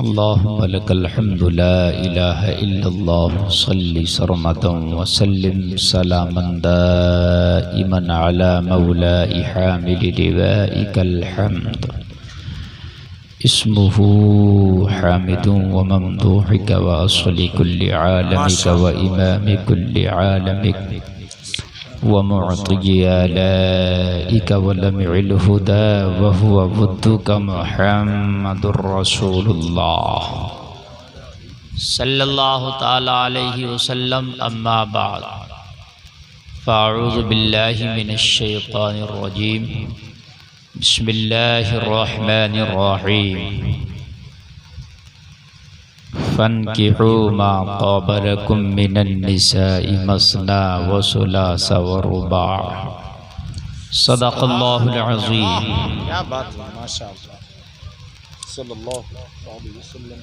अल्लाहुम्मा लकल हम्दु ला इलाहा इल्लल्लाह सल्ली सरमदन व सल्लिम सलामन दाइमन अला मौलाई हामिल लिवाइकल हम्द इस्मुहु हामिदुन व ममदूहुका व असली कुल्ली आलमिका व इमामी कुल्ली आलमिक व मुअतिय आलाइका व लमिउल हुदा व हुवा वद्दुका मुहम्मदुर रसूलुल्लाह सल्लल्लाहु तआला अलैहि वसल्लम। अम्मा बाद फ़अऊज़ु बिल्लाहि मिनश शैतानिर रजीम। बिस्मिल्लाहिर रहमानिर रहीम। फन्किहू मा ताब लकुम मिनन निसाइ मस्ना व सुलासा व रुबा। सदक़ल्लाहुल अज़ीम। क्या बात है, माशाअल्लाह। सल्लल्लाहु अलैहि वसल्लम।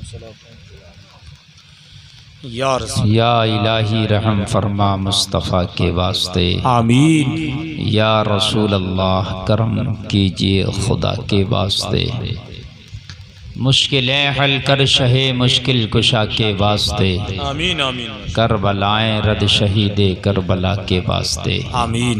या इलाही रहम फरमा मुस्तफ़ा के वास्ते, आमीन। या रसूल अल्लाह करम कीजिए खुदा के वास्ते, मुश्किलें हल कर शहे मुश्किल कुशा के वास्ते, आमीन आमीन। करबलाएं रद शहीदे करबला के वास्ते, आमीन।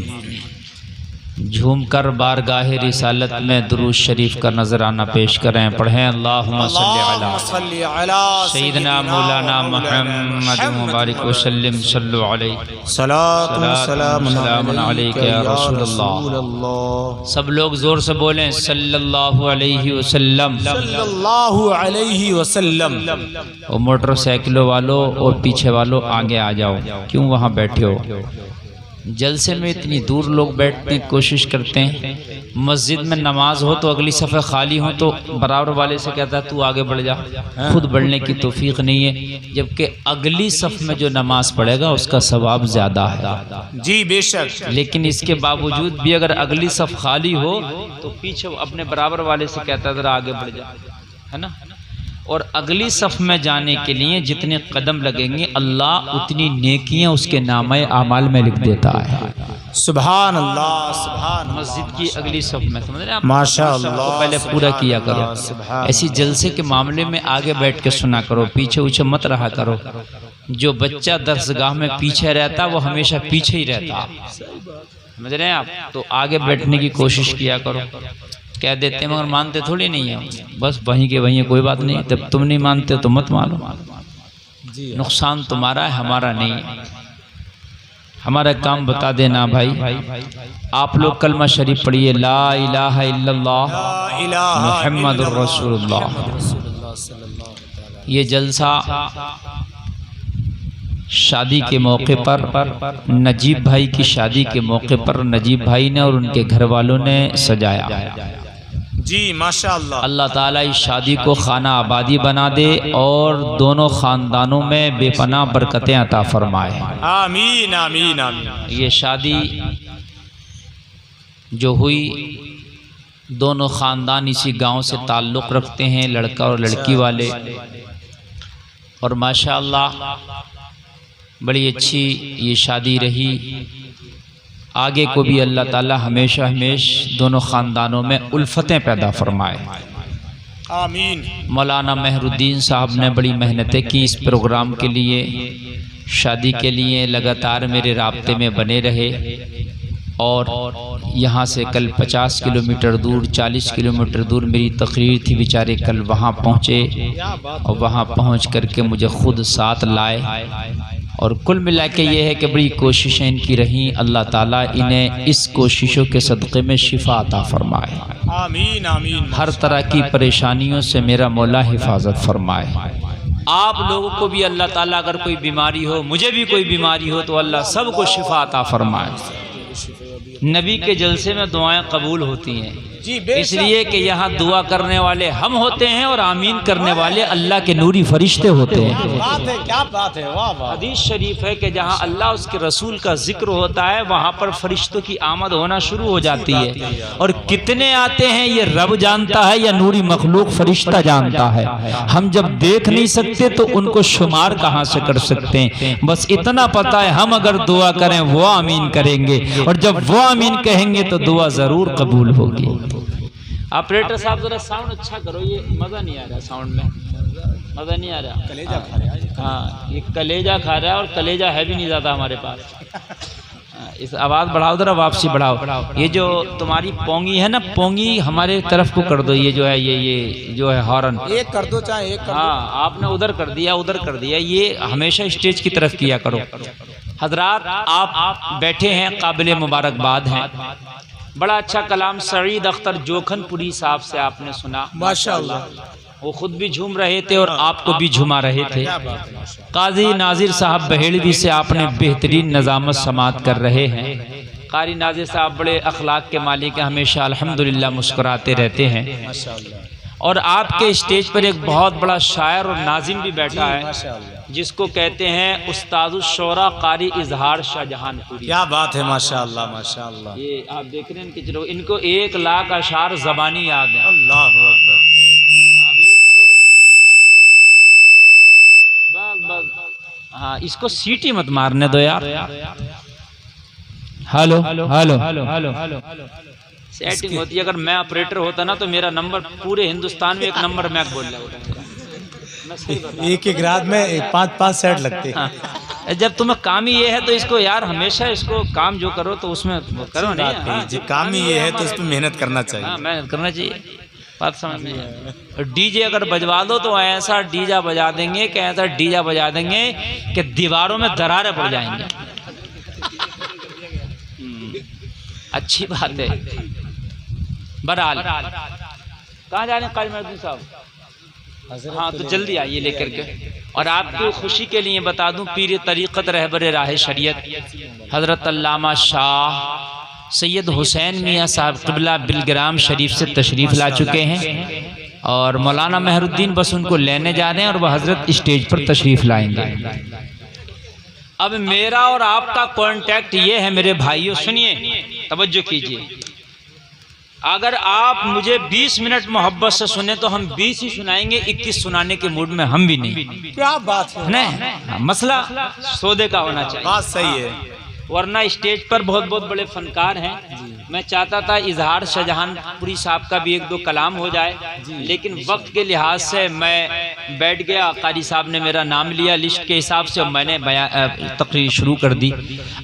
झूम कर बारगाह रिसालत में दुरूद शरीफ का नजराना पेश करें। पढ़ें अल्लाहुम्मा सल्ली अला सय्यिदना मौलाना मुहम्मद मुबारक वसल्लम सल्लु अलैहि सलामुन अलैका या रसूलल्लाह। सब लोग जोर से बोलें सल्लल्लाहु अलैहि वसल्लम, सल्लल्लाहु अलैहि वसल्लम। और मोटरसाइकिलों वालों और पीछे वालों आगे आ जाओ, क्यों वहाँ बैठे हो? जलसे में इतनी दूर लोग बैठने की कोशिश करते हैं। मस्जिद में नमाज हो तो अगली सफ़े खाली हो तो बराबर वाले से कहता है तू आगे बढ़ जा, खुद बढ़ने की तौफीक नहीं है, जबकि अगली सफ़ में जो नमाज पढ़ेगा उसका सवाब ज़्यादा है। जी बेशक। लेकिन इसके बावजूद भी अगर अगली सफ़ खाली हो तो पीछे अपने बराबर वाले से कहता है ज़रा आगे बढ़ जा, है ना। और अगली सफ़ में जाने के लिए जितने कदम लगेंगे अल्लाह उतनी नेकियां उसके नामे आमाल में लिख देता है। सुभान अल्लाह, सुभान। मस्जिद की अगली सफ़ में, समझ रहे हैं आप, माशाअल्लाह, को पहले पूरा किया करो। ऐसी जलसे के मामले में आगे बैठ के सुना करो, पीछे उछे मत रहा करो। जो बच्चा दरसगाह में पीछे रहता वो हमेशा पीछे ही रहता, समझ रहे हैं आप। तो आगे बैठने की कोशिश किया करो। कह देते हैं मगर मानते थोड़ी नहीं है, बस वहीं के वहीं, कोई बात नहीं। जब तुम नहीं मानते तो मत मानो, नुकसान तुम्हारा है हमारा नहीं है। हमारा काम बता देना भाई। आप लोग कलमा शरीफ पढ़िए, ला इलाहा इल्लल्लाह मुहम्मदुर रसूलुल्लाह। ये जलसा शादी के मौके पर, नजीब भाई की शादी के मौके पर नजीब भाई ने और उनके घर वालों ने सजाया। जी माशाअल्लाह। अल्लाह ताला इस शादी को खाना आबादी बना दे और दोनों ख़ानदानों में बेपनाह बरकतें अता फरमाए, आमीन आमीन आमीन। ये शादी जो हुई, दोनों ख़ानदान इसी गांव से ताल्लुक़ रखते हैं, लड़का और लड़की वाले। और माशाअल्लाह बड़ी अच्छी ये शादी रही। आगे को भी अल्लाह ताला हमेशा दोनों ख़ानदानों में उल्फतें पैदा फरमाए, आमीन। मौलाना मेहरुद्दीन साहब ने बड़ी मेहनतें की इस प्रोग्राम के लिए, शादी के लिए। लगातार मेरे राब्ते में बने रहे और यहाँ से कल 50 किलोमीटर दूर, 40 किलोमीटर दूर मेरी तकरीर थी, बेचारे कल वहाँ पहुँचे और वहाँ पहुँच करके मुझे खुद साथ लाए। और कुल मिला के ये है कि बड़ी कोशिशें इनकी रहीं। अल्लाह ताला इन्हें इस कोशिशों के सदक़े में शिफा अता फरमाए, आमीन आमीन। हर तरह की परेशानियों से मेरा मौला हिफाजत फरमाए। आप लोगों को भी अल्लाह ताला अगर कोई बीमारी हो, मुझे भी कोई बीमारी हो, तो अल्लाह सबको शिफा अता फरमाए। नबी के जलसे में दुआएं कबूल होती हैं, इसलिए कि यहाँ दुआ करने वाले हम होते हैं और आमीन करने वाले अल्लाह के नूरी फरिश्ते होते हैं। क्या बात है, वाह वाह। हदीस शरीफ है कि जहाँ अल्लाह उसके रसूल का जिक्र होता है वहाँ पर फरिश्तों की आमद होना शुरू हो जाती है। और कितने आते हैं ये रब जानता है या नूरी मखलूक फरिश्ता जानता है। हम जब देख नहीं सकते तो उनको शुमार कहाँ से कर सकते हैं। बस इतना पता है हम अगर दुआ करें वो आमीन करेंगे, और जब वो आमीन कहेंगे तो दुआ ज़रूर कबूल होगी। ऑपरेटर साहब जरा साउंड अच्छा करो, ये मज़ा नहीं आ रहा साउंड में, मज़ा नहीं आ रहा। कलेजा खा रहा है। हाँ ये कलेजा खा रहा है और कलेजा है भी नहीं ज़्यादा हमारे पास। इस आवाज़ बढ़ाओ जरा, वापसी बढ़ाओ। ये जो तुम्हारी पोंगी है ना, पोंगी हमारे तरफ को कर दो। ये जो है ये जो है हॉर्न एक कर दो, चाहे एक कर हाँ आपने उधर कर दिया, ये हमेशा स्टेज की तरफ किया करो। हजरात आप बैठे हैं, काबिल मुबारकबाद हैं। बड़ा अच्छा कलाम सईद अख्तर जोखनपुरी साहब से आपने सुना, माशाअल्लाह। वो खुद भी झूम रहे थे और आपको भी झुमा रहे थे। क्या बात है, माशाअल्लाह। काजी नाजिर साहब बहेड़वी से आपने बेहतरीन नज़ामत समात कर रहे हैं। कारी नाजिर साहब बड़े अखलाक के मालिक हैं, हमेशा अल्हम्दुलिल्लाह मुस्कुराते रहते हैं। माशाअल्लाह। और आपके स्टेज पर एक बहुत बड़ा शायर और नाजिम भी बैठा है, माशाअल्लाह। जिसको कहते हैं उस्तादुश शोरा कारी इजहार शाहजहानपुरी। क्या बात है, माशाअल्लाह माशाअल्लाह। ये आप देख रहे हैं इनके, चलो इनको 1 लाख अशार ज़बानी याद है। अल्लाह अकबर। बस हाँ, इसको सीटी मत मारने दो यार। हेलो सेटिंग होती है। अगर मैं ऑपरेटर होता ना तो मेरा नंबर पूरे हिंदुस्तान में 1 नंबर मैं बोल रहा होता। मैं सही बता, एक रात में 5-5 सेट लगते। हाँ। जब तुम्हें काम ही ये है तो इसको यार हमेशा इसको काम जो करो तो उसमें करो नहीं। हाँ। जी काम ही ये है तो इस पर मेहनत करना चाहिए। हाँ मेहनत करना चाहिए, बात समझ में आए। डीजे अगर बजवा दो तो ऐसा डीजा बजा देंगे कि ऐसा डीजा बजा देंगे कि दीवारों में दरारें पड़ जाएंगे। अच्छी बात है। बहरहाल कहाँ जा रहे हैं काजी महमूद साहब? हाँ तो जल्दी आइए लेकर के। और आपकी खुशी के लिए बता दूं, पीर तरीक़त रहबर राह शरीयत हज़रत अल्लामा शाह सैयद हुसैन मियाँ साहब क़िबला बिलग्राम शरीफ से तशरीफ़ ला चुके हैं और मौलाना मेहरुद्दीन बस उनको लेने जा रहे हैं और वह हज़रत स्टेज पर तशरीफ़ लाएंगे। अब मेरा और आपका कांटेक्ट ये है मेरे भाइयों, सुनिए तवज्जो कीजिए। अगर आप मुझे 20 मिनट मोहब्बत से सुने तो हम 20 ही सुनाएंगे, 21 सुनाने के मूड में हम भी नहीं। क्या बात है, नहीं मसला सौदे का होना चाहिए। बात सही है। वरना स्टेज पर बहुत बहुत बड़े फनकार हैं। मैं चाहता था इजहार शाहजहानपुरी साहब का भी 1-2 कलाम हो जाए, लेकिन वक्त के लिहाज से मैं बैठ गया। कारी साहब ने मेरा नाम लिया लिस्ट के हिसाब से, मैंने तकरीर शुरू कर दी।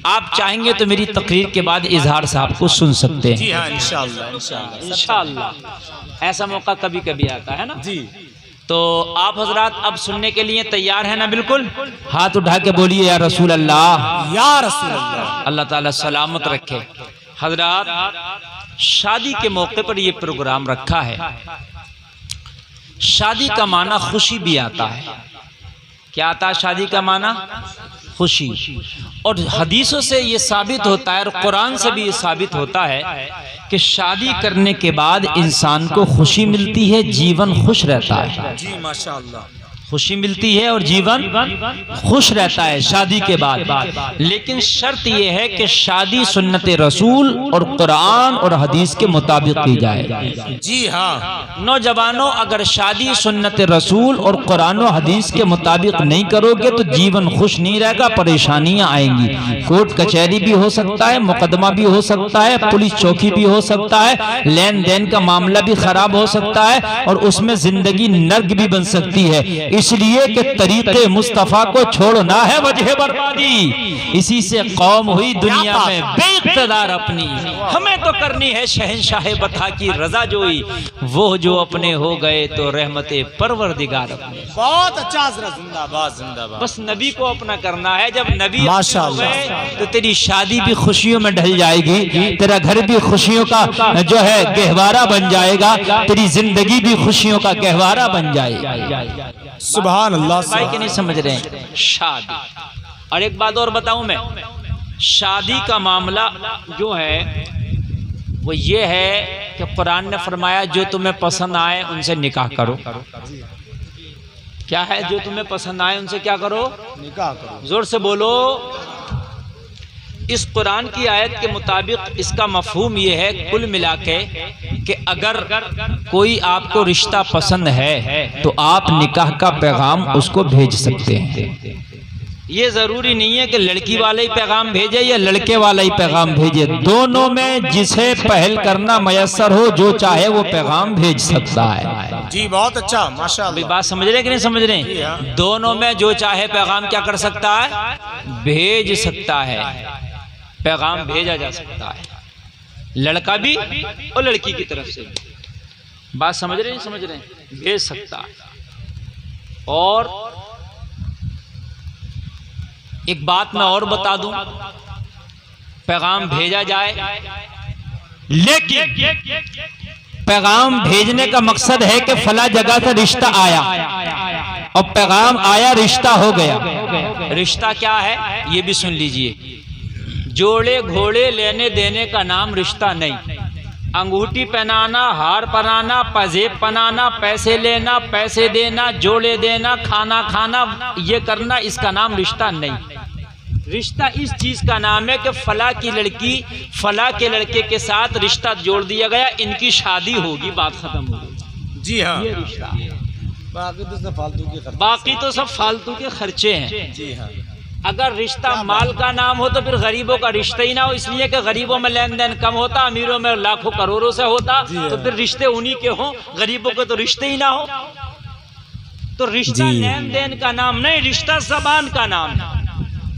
आप चाहेंगे तो मेरी तकरीर के बाद इजहार साहब को सुन सकते हैं। जी हाँ इंशाअल्लाह इंशाअल्लाह इंशाअल्लाह। ऐसा मौका कभी कभी आता है ना जी। तो आप हजरात अब सुनने के लिए तैयार हैं ना? बिल्कुल हाथ उठा के बोलिए या रसूल अल्लाह, या रसूल अल्लाह। अल्लाह ताला सलामत रखे। हजरात शादी के मौके पर ये प्रोग्राम रखा है। शादी का माना खुशी भी आता है। क्या आता है शादी का माना? खुशी। और हदीसों से ये साबित होता है और कुरान से भी ये साबित होता है कि शादी करने के बाद इंसान को खुशी मिलती है, जीवन खुश रहता है। जी माशाअल्लाह। खुशी मिलती है और जीवन खुश रहता है शादी के बाद। लेकिन शर्त यह है कि शादी सुन्नत रसूल और कुरान और हदीस के मुताबिक की जाए। जी हाँ। नौजवानों, अगर शादी सुन्नत रसूल और कुरान और हदीस के मुताबिक नहीं करोगे तो जीवन खुश नहीं रहेगा, परेशानियां आएंगी। कोर्ट कचहरी भी हो सकता है, मुकदमा भी हो सकता है, पुलिस चौकी भी हो सकता है, लेन देन का मामला भी खराब हो सकता है और उसमें जिंदगी नर्क भी बन सकती है। इसलिए कि तरीके मुस्तफा को छोड़ना है वजह बर्बादी। इसी से कौम हुई दुनिया में बेइक़्तिदार अपनी। हमें तो करनी है शहंशाह बता की रजा जोई, वो जो अपने हो गए तो रहमते परवरदिगार अपने। बहुत अच्छा हज़रत, जिंदाबाद जिंदाबाद। बस नबी को अपना करना है। जब नबी माशाअल्लाह तो तेरी शादी भी खुशियों में ढल जाएगी, तेरा घर भी खुशियों का जो है गहवारा बन जाएगा, तेरी जिंदगी भी खुशियों का गहवारा बन जाएगी। सुभान अल्लाह। भाई के नहीं समझ रहे हैं शादी। और एक बात और बताऊं मैं, शादी का मामला जो है वो ये है कि कुरान ने फरमाया जो तुम्हें पसंद आए उनसे निकाह करो। क्या है? जो तुम्हें पसंद आए उनसे क्या करो? निकाह करो। जोर से बोलो। इस कुरान की आयत के मुताबिक इसका मफहूम ये है कुल मिला के कि अगर कोई आपको रिश्ता पसंद है तो आप निकाह का पैगाम उसको भेज सकते हैं। ये जरूरी नहीं है कि लड़की वाला ही पैगाम भेजे या लड़के वाला ही पैगाम भेजे, दोनों में जिसे पहल करना मयसर हो, जो चाहे वो पैगाम भेज सकता है। जी बहुत अच्छा, माशाअल्लाह। बात समझ रहे हैं कि नहीं समझ रहे हैं? दोनों में जो चाहे पैगाम क्या कर सकता है, भेज सकता है, पैगाम भेजा जा सकता है, लड़का भी और लड़की की तरफ से भी। बात समझ रहे हैं, समझ रहे हैं? भेज सकता है। और एक बात मैं और बता दूं, पैगाम भेजा जाए, लेकिन पैगाम भेजने का मकसद है कि फला जगह से रिश्ता आया और पैगाम आया, रिश्ता हो गया। रिश्ता क्या है ये भी सुन लीजिए। जोड़े घोड़े लेने देने का नाम रिश्ता नहीं। अंगूठी पहनाना, हार पहनाना, पजेब पहनाना, पैसे लेना, पैसे देना, जोड़े देना, खाना खाना, ये करना, इसका नाम रिश्ता नहीं। रिश्ता इस चीज का नाम है कि फला की लड़की फला के लड़के के साथ रिश्ता जोड़ दिया गया, इनकी शादी होगी, बात खत्म हो गई। जी हाँ, ये रिश्ता। बाकी तो सब फालतू के खर्चे, बाकी तो सब फालतू के खर्चे हैं। जी हाँ। अगर रिश्ता माल का नाम हो तो फिर गरीबों का रिश्ता ही ना हो, इसलिए कि गरीबों में लेन देन कम होता, अमीरों में लाखों करोड़ों से होता, तो फिर रिश्ते उन्हीं के हों, गरीबों के तो रिश्ते ही ना हो। तो रिश्ता लेन देन का नाम नहीं, रिश्ता जबान का नाम है।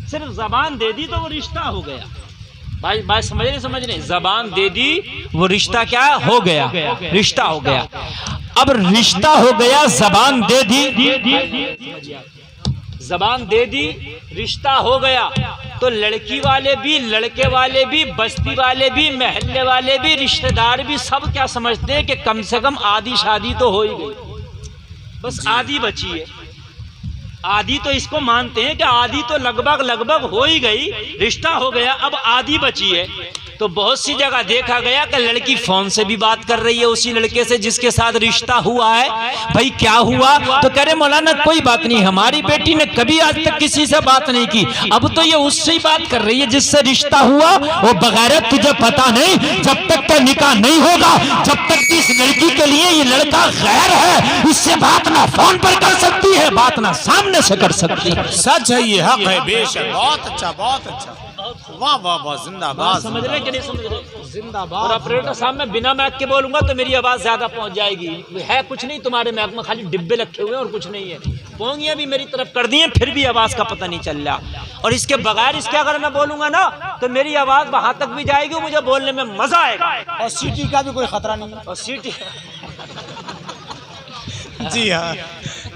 सिर्फ जबान दे दी तो वो रिश्ता हो गया। भाई बात समझ रहे? जबान दे दी वो रिश्ता क्या हो गया, रिश्ता हो गया। अब रिश्ता हो गया, जबान दे दी, जबान दे दी, रिश्ता हो गया, तो लड़की वाले भी, लड़के वाले भी, बस्ती वाले भी, महल्ले वाले भी, रिश्तेदार भी सब क्या समझते हैं कि कम से कम आधी शादी तो हो ही गई, बस आधी बची है। आधी तो इसको मानते हैं कि आधी तो लगभग हो ही गई, रिश्ता हो गया, अब आधी बची है। तो बहुत सी जगह देखा गया कि लड़की फोन से भी बात कर रही है उसी लड़के से जिसके साथ रिश्ता हुआ है। भाई क्या हुआ? तो कह रहे मौलाना कोई बात नहीं, हमारी बेटी ने कभी आज तक किसी से बात नहीं की, अब तो ये उससे ही बात कर रही है जिससे रिश्ता हुआ। वो बगैर तुझे पता नहीं, जब तक का निकाह नहीं होगा, जब तक कि इस लड़की के लिए ये लड़का गैर है, इससे बात ना फोन पर कर सकती है, बात ना सामने से कर सकती है। सच है, ये हक है, बेशक। बहुत अच्छा, बहुत अच्छा, वाह वाह वाह, जिंदाबाद। समझ रहे कि नहीं समझ रहे? जिंदाबाद। और ऑपरेटर साहब मैं बिना मैक के बोलूंगा तो मेरी आवाज ज्यादा पहुंच जाएगी। है कुछ नहीं तुम्हारे मैक में, खाली डिब्बे रखे हुए हैं और कुछ नहीं है। पोंगियां भी मेरी तरफ कर दी हैं, फिर भी आवाज का पता नहीं चल रहा। और इसके बगैर इसके अगर मैं बोलूंगा ना तो मेरी आवाज वहां तक भी जाएगी, मुझे बोलने में मजा आएगा। और सीटी का भी कोई खतरा नहीं है। और सीटी जी हाँ,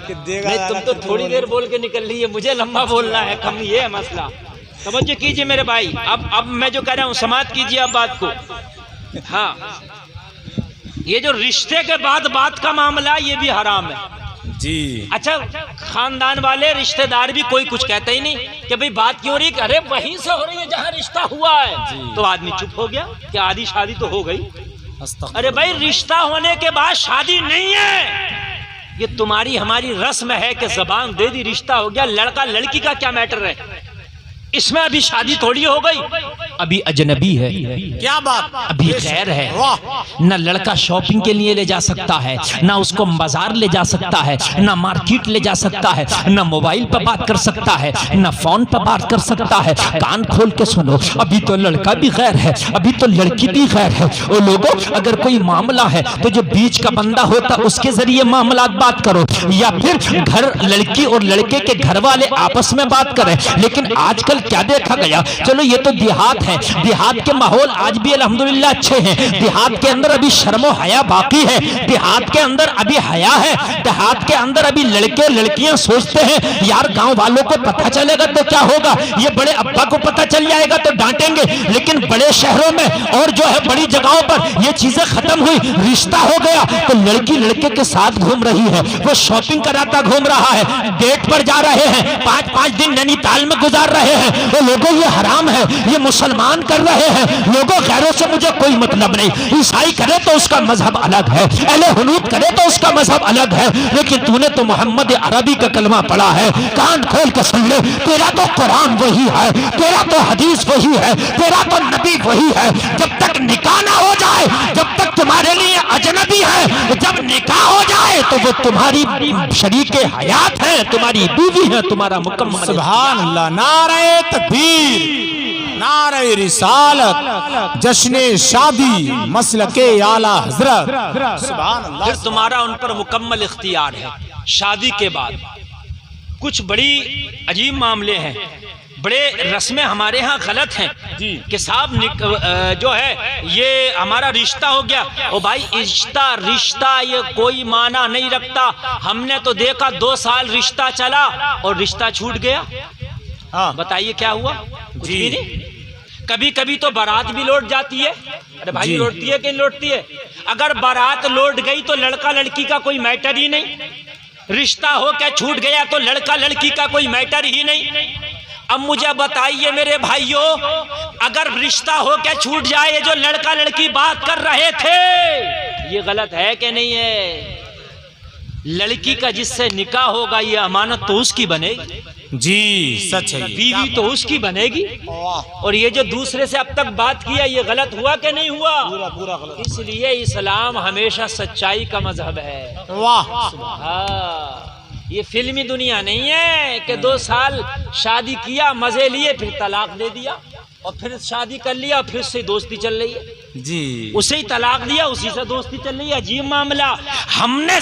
कि देगा नहीं, तुम तो थोड़ी देर बोल के निकल रही है, मुझे लंबा बोलना है, कम ये है मसला। तवज्जो कीजिए मेरे भाई, अब मैं जो कह रहा हूँ समाप्त कीजिए अब बात को। हाँ, ये जो रिश्ते के बाद बात का मामला, ये भी हराम है जी। अच्छा, खानदान वाले रिश्तेदार भी कोई कुछ कहते ही नहीं कि भाई बात क्यों हो रही, अरे वहीं से हो रही है जहाँ रिश्ता हुआ है। तो आदमी चुप हो गया कि आधी शादी तो हो गई। अरे भाई रिश्ता होने के बाद शादी नहीं है, ये तुम्हारी हमारी रस्म है कि जबान दे दी, रिश्ता हो गया। लड़का लड़की का क्या मैटर है, इसमें अभी शादी थोड़ी हो गई, अभी अजनबी है। क्या बात, अभी गैर है। न लड़का शॉपिंग के लिए ले जा सकता है, ना उसको बाजार ले जा सकता है, ना मार्केट ले जा सकता है, ना मोबाइल पर बात कर सकता है, ना फोन पर बात कर सकता है। कान खोल के सुनो, अभी तो लड़का भी गैर है, अभी तो लड़की भी गैर है। वो लोगों, अगर कोई मामला है तो जो बीच का बंदा होता उसके जरिए मामला बात करो, या फिर घर लड़की और लड़के के घर वाले आपस में बात करें। लेकिन आजकल क्या देखा गया, चलो ये तो देहात है, देहात के माहौल आज भी अल्हम्दुलिल्लाह अच्छे हैं, देहात के अंदर अभी शर्मो हया बाकी है, देहात के अंदर अभी हया है, देहात के अंदर अभी लड़के लड़कियां सोचते हैं यार गांव वालों को पता चलेगा तो क्या होगा, ये बड़े अब्बा को पता चल जाएगा तो डांटेंगे। लेकिन बड़े शहरों में और जो है बड़ी जगहों पर ये चीजें खत्म हुई, रिश्ता हो गया तो लड़की लड़के के साथ घूम रही है, वो शॉपिंग कराता घूम रहा है, डेट पर जा रहे हैं, 5-5 दिन नैनीताल में गुजार रहे हैं। वो लोगों ये हराम है, ये मुसलमान कर रहे हैं। लोगों गैरों से मुझे कोई मतलब नहीं, ईसाई करे तो उसका मजहब अलग है, अहले हुनूद करे तो उसका मजहब अलग है, लेकिन तूने तो मोहम्मद अरबी का कलमा पढ़ा है, कान खोल के सुन ले, तेरा तो कुरान वही है, तेरा तो हदीस वही है, तेरा तो नबी वही है। जब तक निकाह ना हो जाए, जब तक तुम्हारे लिए अजनबी है, जब निकाह हो जाए तो वो तुम्हारी शरीके हयात है, हैं, तुम्हारी बीवी हैं, तुम्हारा मुकम्मल। सुभान अल्लाह, नारे तकबीर, नारे रिसालत, जश्ने शादी, मसलके आला हजरत। सुभान अल्लाह। फिर तुम्हारा उन पर मुकम्मल इख्तियार है। शादी के बाद कुछ बड़ी अजीब मामले हैं, बड़े रस्में हमारे यहाँ गलत हैं जी, कि साहब जो है ये हमारा रिश्ता हो गया। ओ भाई, रिश्ता ये कोई माना नहीं रखता। हमने तो देखा 2 साल रिश्ता चला और रिश्ता छूट गया। हाँ, बताइए क्या हुआ? कुछ भी नहीं। कभी कभी तो बारात भी लौट जाती है। अरे भाई, लौटती है कि नहीं लौटती है? अगर बारात लौट गई तो लड़का लड़की का कोई मैटर ही नहीं। रिश्ता हो क्या छूट गया तो लड़का लड़की का कोई मैटर ही नहीं। अब मुझे बताइए मेरे भाइयों, अगर रिश्ता हो क्या छूट जाए, जो लड़का लड़की बात कर रहे थे, ये गलत है कि नहीं है? लड़की का जिससे निकाह होगा ये अमानत तो उसकी बनेगी जी, सच है। बीवी तो उसकी बनेगी। और ये जो दूसरे से अब तक बात किया, ये गलत हुआ कि नहीं हुआ? पूरा गलत। इसलिए इस्लाम हमेशा सच्चाई का मजहब है। वाह, हाँ, ये फिल्मी दुनिया नहीं है कि 2 साल शादी किया, मजे लिए, फिर तलाक दे दिया, और फिर शादी कर लिया, फिर से दोस्ती चल रही है जी। उसे ही तलाक दिया, उसी से दोस्ती चल रही है। अजीब मामला। हमने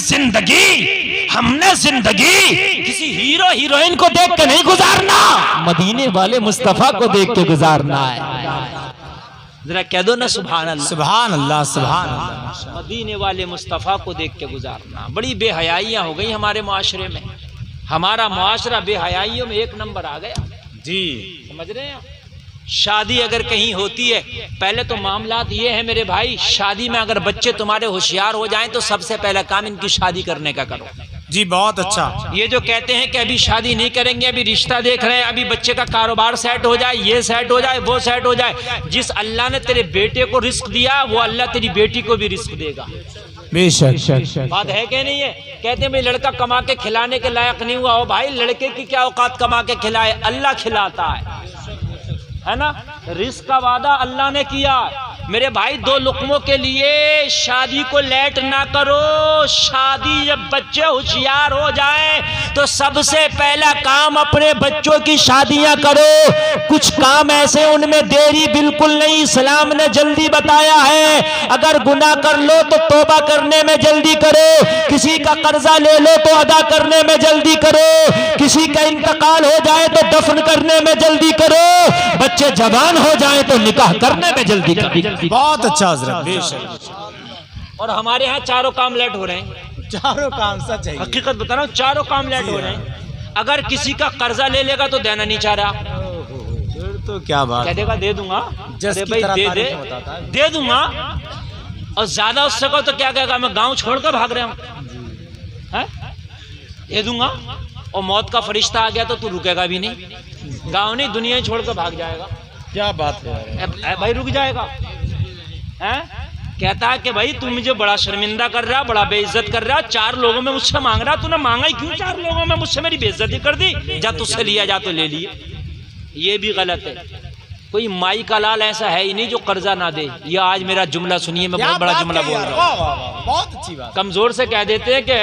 जिंदगी किसी हीरो हीरोइन को देख के नहीं गुजारना, मदीने वाले मुस्तफा को देख के गुजारना है। जरा कह दो ना सुभान अल्लाह। सुभान अल्लाह, सुभान अल्लाह। मदीने वाले मुस्तफा को देख के गुजारना। बड़ी बेहयाइयां हो गई हमारे मुआशरे में। हमारा मुआशरा बेहयाइयों में 1 नंबर आ गया जी। समझ रहे हैं? शादी अगर कहीं होती है, पहले तो मामलात ये है मेरे भाई, शादी में अगर बच्चे तुम्हारे होशियार हो जाएं तो सबसे पहला काम इनकी शादी करने का करो जी। बहुत अच्छा। ये जो कहते हैं कि अभी शादी नहीं करेंगे, अभी रिश्ता देख रहे हैं, अभी बच्चे का कारोबार सेट हो जाए, ये सेट हो जाए, वो सेट हो जाए। जिस अल्लाह ने तेरे बेटे को रिस्क दिया, वो अल्लाह तेरी बेटी को भी रिस्क देगा। बेशक। बात है कि नहीं है? कहते हैं भाई लड़का कमा के खिलाने के लायक नहीं हुआ। हो भाई, लड़के की क्या औकात कमा के खिलाए? अल्लाह खिलाता है ना। रिस्क का वादा अल्लाह ने किया। मेरे भाई, 2 लुकमों के लिए शादी को लेट ना करो। शादी जब बच्चे होशियार हो जाए तो सबसे पहला काम अपने बच्चों की शादियां करो। कुछ काम ऐसे उनमें देरी बिल्कुल नहीं, इस्लाम ने जल्दी बताया है। अगर गुनाह कर लो तो तौबा करने में जल्दी करो, किसी का कर्जा ले लो तो अदा करने में जल्दी करो, किसी का इंतकाल हो जाए तो दफन करने में जल्दी करो, बच्चे जवान हो जाए तो निकाह करने में जल्दी करो। बहुत अच्छा हजरत, बेशक। और हमारे यहाँ चारों काम लेट हो रहे हैं। चारों काम सच है। हकीकत बता रहा हूँ, चारों काम लेट हो रहे हैं। अगर किसी का कर्जा ले लेगा तो देना नहीं चाह रहा, फिर तो क्या बात। कह देगा दे दूंगा, जस की तरह तारीफ बताता है। दे दूंगा। और ज्यादा उससे कहो तो क्या कहेगा, मैं गांव छोड़कर भाग रहा हूँ, दे दूंगा। और मौत का फरिश्ता आ गया तो तू रुकेगा भी नहीं, गांव नहीं दुनिया ही छोड़कर भाग जाएगा। क्या बात है भाई, रुक जाएगा। कहता है कि भाई तू मुझे बड़ा शर्मिंदा कर रहा, बड़ा बेइज्जत कर रहा, 4 लोगों में मुझसे मांग रहा, तूने मांगा ही क्यों? 4 लोगों में मुझसे मेरी बेइज्जती कर दी, जा तुझसे लिया जा तो ले लिए। ये भी गलत है। कोई माई का लाल ऐसा है ही नहीं जो कर्जा ना दे। ये आज मेरा जुमला सुनिए, मैं बहुत बड़ा जुमला बोल रहा हूँ। बहुत अच्छी बात। कमजोर से कह देते हैं कि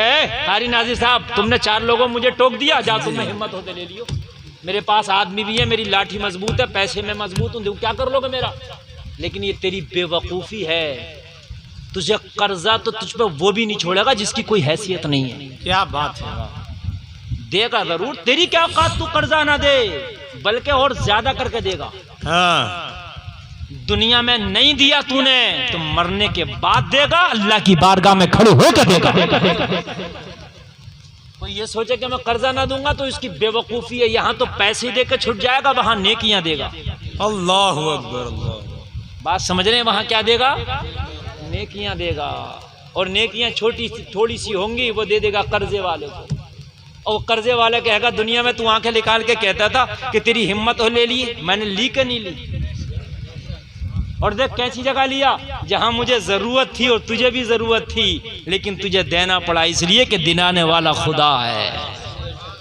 कारी नाजिर साहब, तुमने 4 लोगों मुझे टोक दिया, जा तुम्हें हिम्मत होते ले लियो। मेरे पास आदमी भी है, मेरी लाठी मजबूत है, पैसे में मजबूत हूँ, क्या कर लोगे मेरा? लेकिन ये तेरी बेवकूफ़ी है। तुझे कर्जा तो तुझ पे वो भी नहीं छोड़ेगा जिसकी कोई हैसियत नहीं है। क्या बात है। देगा जरूर, तेरी क्या औकात तू कर्जा ना दे, बल्कि और ज्यादा करके देगा। हाँ। दुनिया में नहीं दिया तूने तो मरने के बाद देगा, अल्लाह की बारगाह में खड़े होकर देगा। कोई ये सोचे कि मैं कर्जा ना दूंगा तो इसकी बेवकूफी है। यहाँ तो पैसे देकर छुट जाएगा, वहां नेकियां देगा। अल्लाह अकबर, अल्लाह। बात समझ रहे हैं? वहां क्या देगा? नेकियां देगा। और नेकियां थोड़ी सी होंगी, वो दे देगा कर्जे वाले को। और कर्जे वाले कहेगा दुनिया में तू आंखें निकाल के कहता था कि तेरी हिम्मत हो ले ली, मैंने ली के नहीं ली। और देख कैसी जगह लिया जहां मुझे जरूरत थी और तुझे भी जरूरत थी, लेकिन तुझे देना पड़ा इसलिए कि दिलाने वाला खुदा है।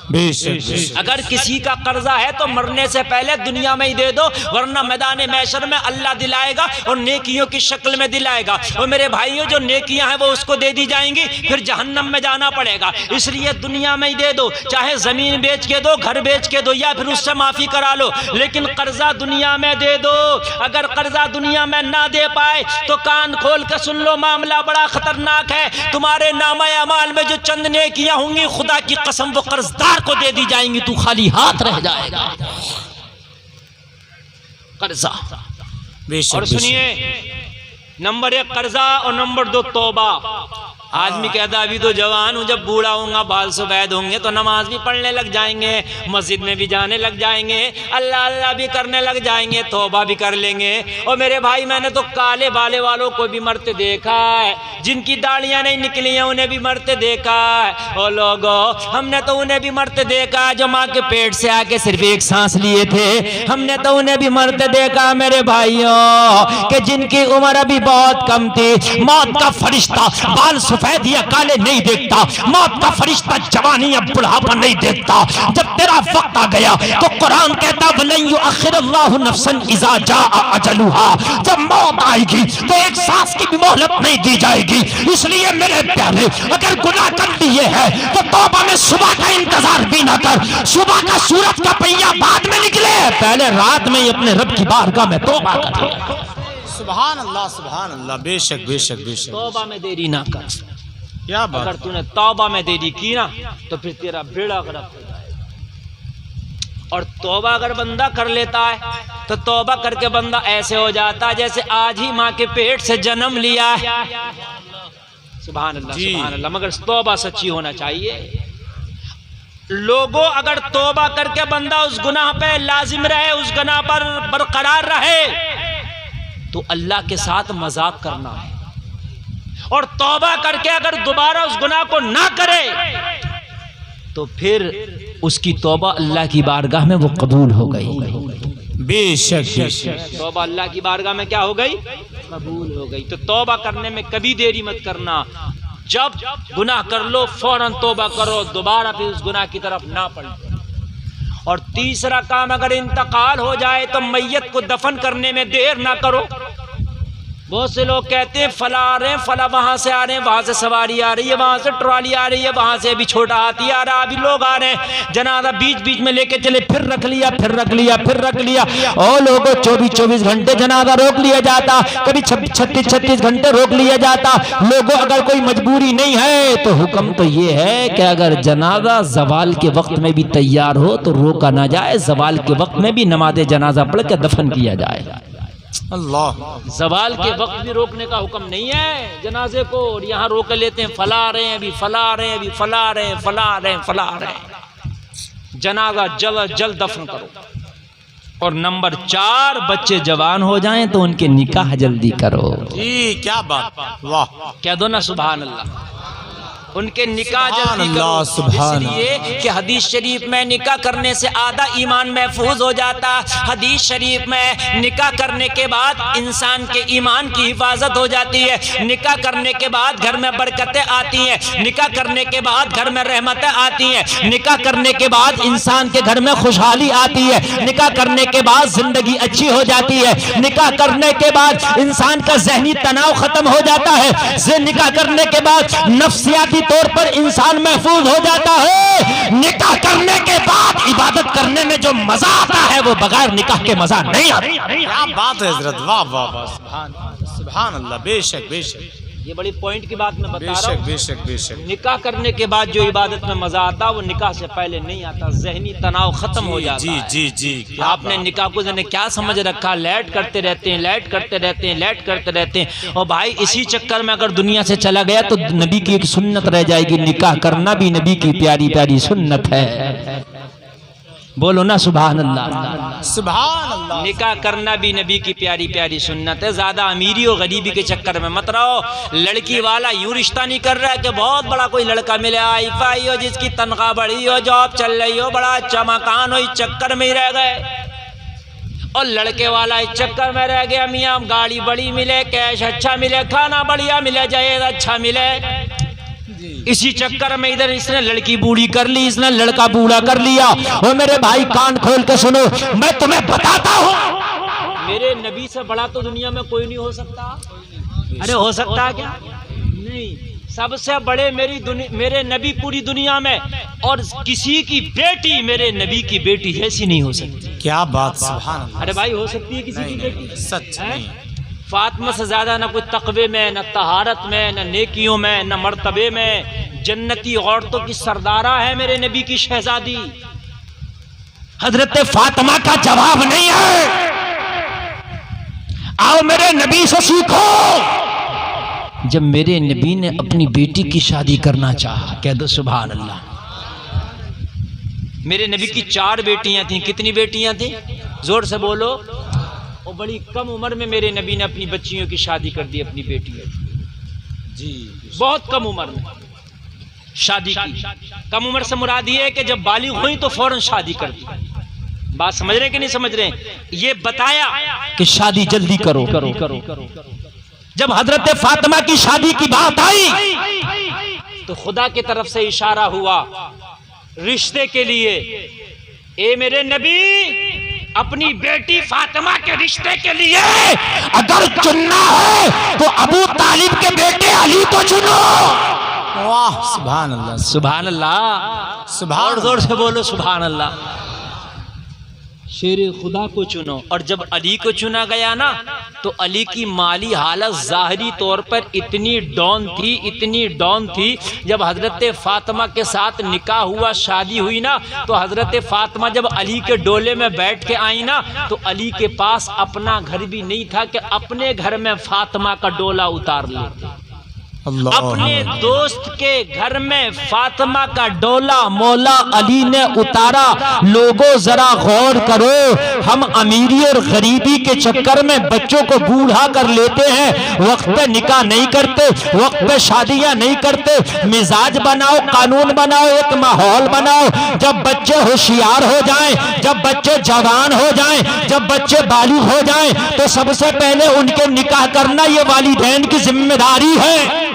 बेशक अगर किसी का कर्जा है तो मरने से पहले दुनिया में ही दे दो, वरना मैदान मैशर में अल्लाह दिलाएगा और नेकियों की शक्ल में दिलाएगा। और मेरे भाइयों, जो नेकियां हैं वो उसको दे दी जाएंगी, फिर जहन्नम में जाना पड़ेगा। इसलिए दुनिया में ही दे दो, चाहे जमीन बेच के दो, घर बेच के दो, या फिर उससे माफी करा लो, लेकिन कर्जा दुनिया में दे दो। अगर कर्जा दुनिया में ना दे पाए तो कान खोल के सुन लो, मामला बड़ा खतरनाक है। तुम्हारे नामा अमाल में जो चंद नेकियां होंगी, खुदा की कसम वो कर्जदार को दे दी जाएंगी, तू खाली हाथ रह जाएगा। कर्जा। और सुनिए, नंबर 1 कर्जा और नंबर 2 तौबा। आदमी कहता अभी तो जवान हूँ, जब बूढ़ा होऊंगा, बाल सफेद होंगे तो नमाज भी पढ़ने लग जाएंगे, मस्जिद में भी जाने लग जाएंगे, अल्लाह अल्लाह भी करने लग जाएंगे, तौबा भी कर लेंगे। और मेरे भाई, मैंने तो काले बाले वालों को भी मरते देखा है, जिनकी दाढ़ियाँ नहीं निकली हैं उन्हें भी मरते देखा है। और लोगों, हमने तो उन्हें भी मरते देखा जो माँ के पेट से आके सिर्फ एक सांस लिए थे। हमने तो उन्हें भी मरते देखा मेरे भाइयों, कि जिनकी उम्र अभी बहुत कम थी। मौत का फरिश्ता बाल सफेद या काले नहीं देखता, मौत का फरिश्ता जवानी या बुढ़ापा नहीं देखता। जब तेरा वक्त आ गया तो कुरान कहता वलन युअखिरुल्लाहु नफ्सन इज़ा जाअ अजलुहा, जब मौत आएगी तो एक सांस की भी मोहलत नहीं दी जाएगी। इसलिए मेरे प्यारे, अगर गुनाह कर लिए है तो तौबा में सुबह का इंतजार भी ना कर। सुबह का सूरज का पहिया बाद में निकले, पहले रात में ही अपने रब की बारगाह में तौबा कर। सुभान अल्लाह, बेशक बेशक बेशक। तौबा में देरी ना कर। क्या बात। अगर तूने तौबा में देरी की ना तो फिर तेरा बेड़ा गर्क हो जाएगा। और तौबा अगर बंदा कर लेता है तो तौबा करके बंदा ऐसे हो जाता है जैसे आज ही माँ के पेट से जन्म लिया है। सुभान अल्लाह, सुभान अल्लाह। मगर तौबा सच्ची होना चाहिए। लोगों, अगर तौबा करके बंदा उस गुनाह पे लाजिम रहे, उस गुनाह पर बरकरार रहे, तो अल्लाह के साथ मजाक करना है। और तौबा करके अगर दोबारा उस गुनाह को ना करे तो फिर उसकी तौबा अल्लाह की बारगाह में वो कबूल हो गई। बेशक बेशक। तौबा अल्लाह की बारगाह में क्या हो गई? कबूल हो गई। तो तौबा करने में कभी देरी मत करना। जब गुनाह कर लो फौरन तौबा करो, दोबारा फिर उस गुनाह की तरफ ना पलटो। और तीसरा काम, अगर इंतकाल हो जाए तो मैयत को दफन करने में देर ना करो। बहुत से लोग कहते हैं फला आ रहे हैं, फला वहां से आ रहे हैं, वहां से सवारी आ रही है, वहां से ट्रॉली आ रही है, वहां से भी छोटा हाथी आ रहा, अभी लोग आ रहे हैं, जनाजा बीच बीच में लेके चले, फिर रख लिया, फिर रख लिया, फिर रख लिया। और लोगों 24-24 घंटे जनाजा रोक लिया जाता, कभी 36-36 घंटे रोक लिया जाता। लोगों, अगर कोई मजबूरी नहीं है तो हुक्म तो ये है कि अगर जनाजा जवाल के वक्त में भी तैयार हो तो रोका ना जाए, जवाल के वक्त में भी नमाज जनाजा पढ़ के दफन किया जाए। अल्लाह। जवाल के वक्त भी रोकने का हुक्म नहीं है जनाजे को। और यहाँ रोक लेते हैं, फला रहे हैं, अभी फला रहे हैं, अभी फला रहे हैं, फला रहे हैं, फला रहे हैं। जनाजा जल्द जल्द दफन करो। और नंबर 4, बच्चे जवान हो जाएं तो उनके निकाह जल्दी करो। जी, क्या बात, वाह। कह दो ना सुभान अल्लाह। उनके निकाह जल्दी करो, इसलिए कि हदीस शरीफ में निकाह करने से आधा ईमान महफूज हो जाता। हदीस शरीफ में निकाह करने के बाद इंसान के ईमान की हिफाजत हो जाती है। निकाह करने के बाद घर में बरकतें आती हैं, निकाह करने के बाद घर में रहमतें आती हैं, निकाह करने के बाद इंसान के घर में खुशहाली आती है, निकाह करने के बाद जिंदगी अच्छी हो जाती है, निकाह करने के बाद इंसान का ज़हनी तनाव खत्म हो जाता है, निकाह करने के बाद नफ्सियाती तौर पर इंसान महफूज हो जाता है। निकाह करने के बाद इबादत करने में जो मजा आता है वो बगैर निकाह के मजा नहीं आता। क्या बात है हजरत, वाह वाह वाह, सुभान सुभान अल्लाह। बेशक बेशक, ये बड़ी पॉइंट की बात मैं बता रहा हूँ। बेशक बेशक। निकाह करने के बाद जो इबादत में मजा आता वो निकाह से पहले नहीं आता। ज़हनी तनाव खत्म हो जाता जी है। जी जी। आपने निकाह को जाने क्या समझ रखा, लैट करते रहते हैं, लैट करते रहते हैं, लैट करते रहते हैं। और भाई इसी चक्कर में अगर दुनिया से चला गया तो नबी की एक सुन्नत रह जाएगी। निकाह करना भी नबी की प्यारी प्यारी सुन्नत है। बोलो ना सुभान अल्लाह, सुभान अल्लाह। निकाह करना भी नबी की प्यारी प्यारी सुन्नत है। ज्यादा अमीरी और गरीबी के चक्कर में मत रहो। लड़की वाला यूं रिश्ता नहीं कर रहा है कि बहुत बड़ा कोई लड़का मिले, आई हो, जिसकी तनख्वाह बढ़ी हो, जॉब चल रही हो, बड़ा अच्छा मकान हो, इस चक्कर में ही रह गए। और लड़के वाला इस चक्कर में रह गया, मियाँ गाड़ी बड़ी मिले, कैश अच्छा मिले, खाना बढ़िया मिले, जहेज अच्छा मिले। इसी चक्कर में इधर इसने लड़की बूढ़ी कर ली, इसने लड़का बूढ़ा कर लिया। और मेरे भाई कान खोल के सुनो, मैं तुम्हें बताता हूं, मेरे नबी से बड़ा तो दुनिया में कोई नहीं हो सकता। अरे हो सकता है क्या? नहीं, सबसे बड़े मेरे नबी पूरी दुनिया में, और किसी की बेटी मेरे नबी की बेटी जैसी नहीं हो सकती। क्या बात, सुभान अल्लाह। अरे भाई हो सकती है किसी की बेटी? सच है? नहीं। फातिमा से ज्यादा ना कोई तकवे में, न तहारत में, न नेकियों में, न मर्तबे में, जन्नती औरतों की सरदारा है मेरे नबी की शहजादी। हजरत फातिमा का जवाब नहीं है। आओ मेरे नबी से सीखो। जब मेरे नबी ने अपनी बेटी की शादी करना चाहा, कह दो सुभान अल्लाह। मेरे नबी की 4 बेटियां थीं। कितनी बेटियां थीं? जोर से बोलो। और बड़ी कम उम्र में मेरे नबी ने अपनी बच्चियों की शादी कर दी, अपनी बेटियों जी, बहुत कम उम्र में शादी की। कम उम्र से मुराद ये है कि जब बालिग हुई तो फौरन शादी कर दी। बात समझ रहे हैं कि नहीं समझ रहे हैं? ये बताया कि शादी जल्दी करो करो करो करो। जब हजरत फातिमा की शादी की बात आई तो खुदा की तरफ से इशारा हुआ रिश्ते के लिए। ए मेरे नबी, अपनी बेटी फातिमा के रिश्ते के लिए अगर चुनना है तो अबू तालिब के बेटे अली को चुनो। वाह, सुभान अल्लाह, सुभान अल्लाह, सुभान। जोर से बोलो सुभान अल्लाह। शेर खुदा को चुनो। और जब अली को चुना गया ना, तो अली की माली हालत जाहिरी तौर पर इतनी डाउन थी, इतनी डाउन थी। जब हजरत फातिमा के साथ निकाह हुआ, शादी हुई ना, तो हजरत फातिमा जब अली के डोले में बैठ के आई ना, तो अली के पास अपना घर भी नहीं था कि अपने घर में फातिमा का डोला उतार ले। अपने दोस्त के घर में फातिमा का डोला मौला अली ने उतारा। लोगों जरा गौर करो, हम अमीरी और गरीबी के चक्कर में बच्चों को बूढ़ा कर लेते हैं, वक्त पे निकाह नहीं करते, वक्त पे शादियां नहीं करते। मिजाज बनाओ, कानून बनाओ, एक माहौल बनाओ। जब बच्चे होशियार हो जाएं, जब बच्चे जवान हो जाएं, जब बच्चे बालिग हो जाएं, तो सबसे पहले उनके निकाह करना ये वालिदैन की जिम्मेदारी है।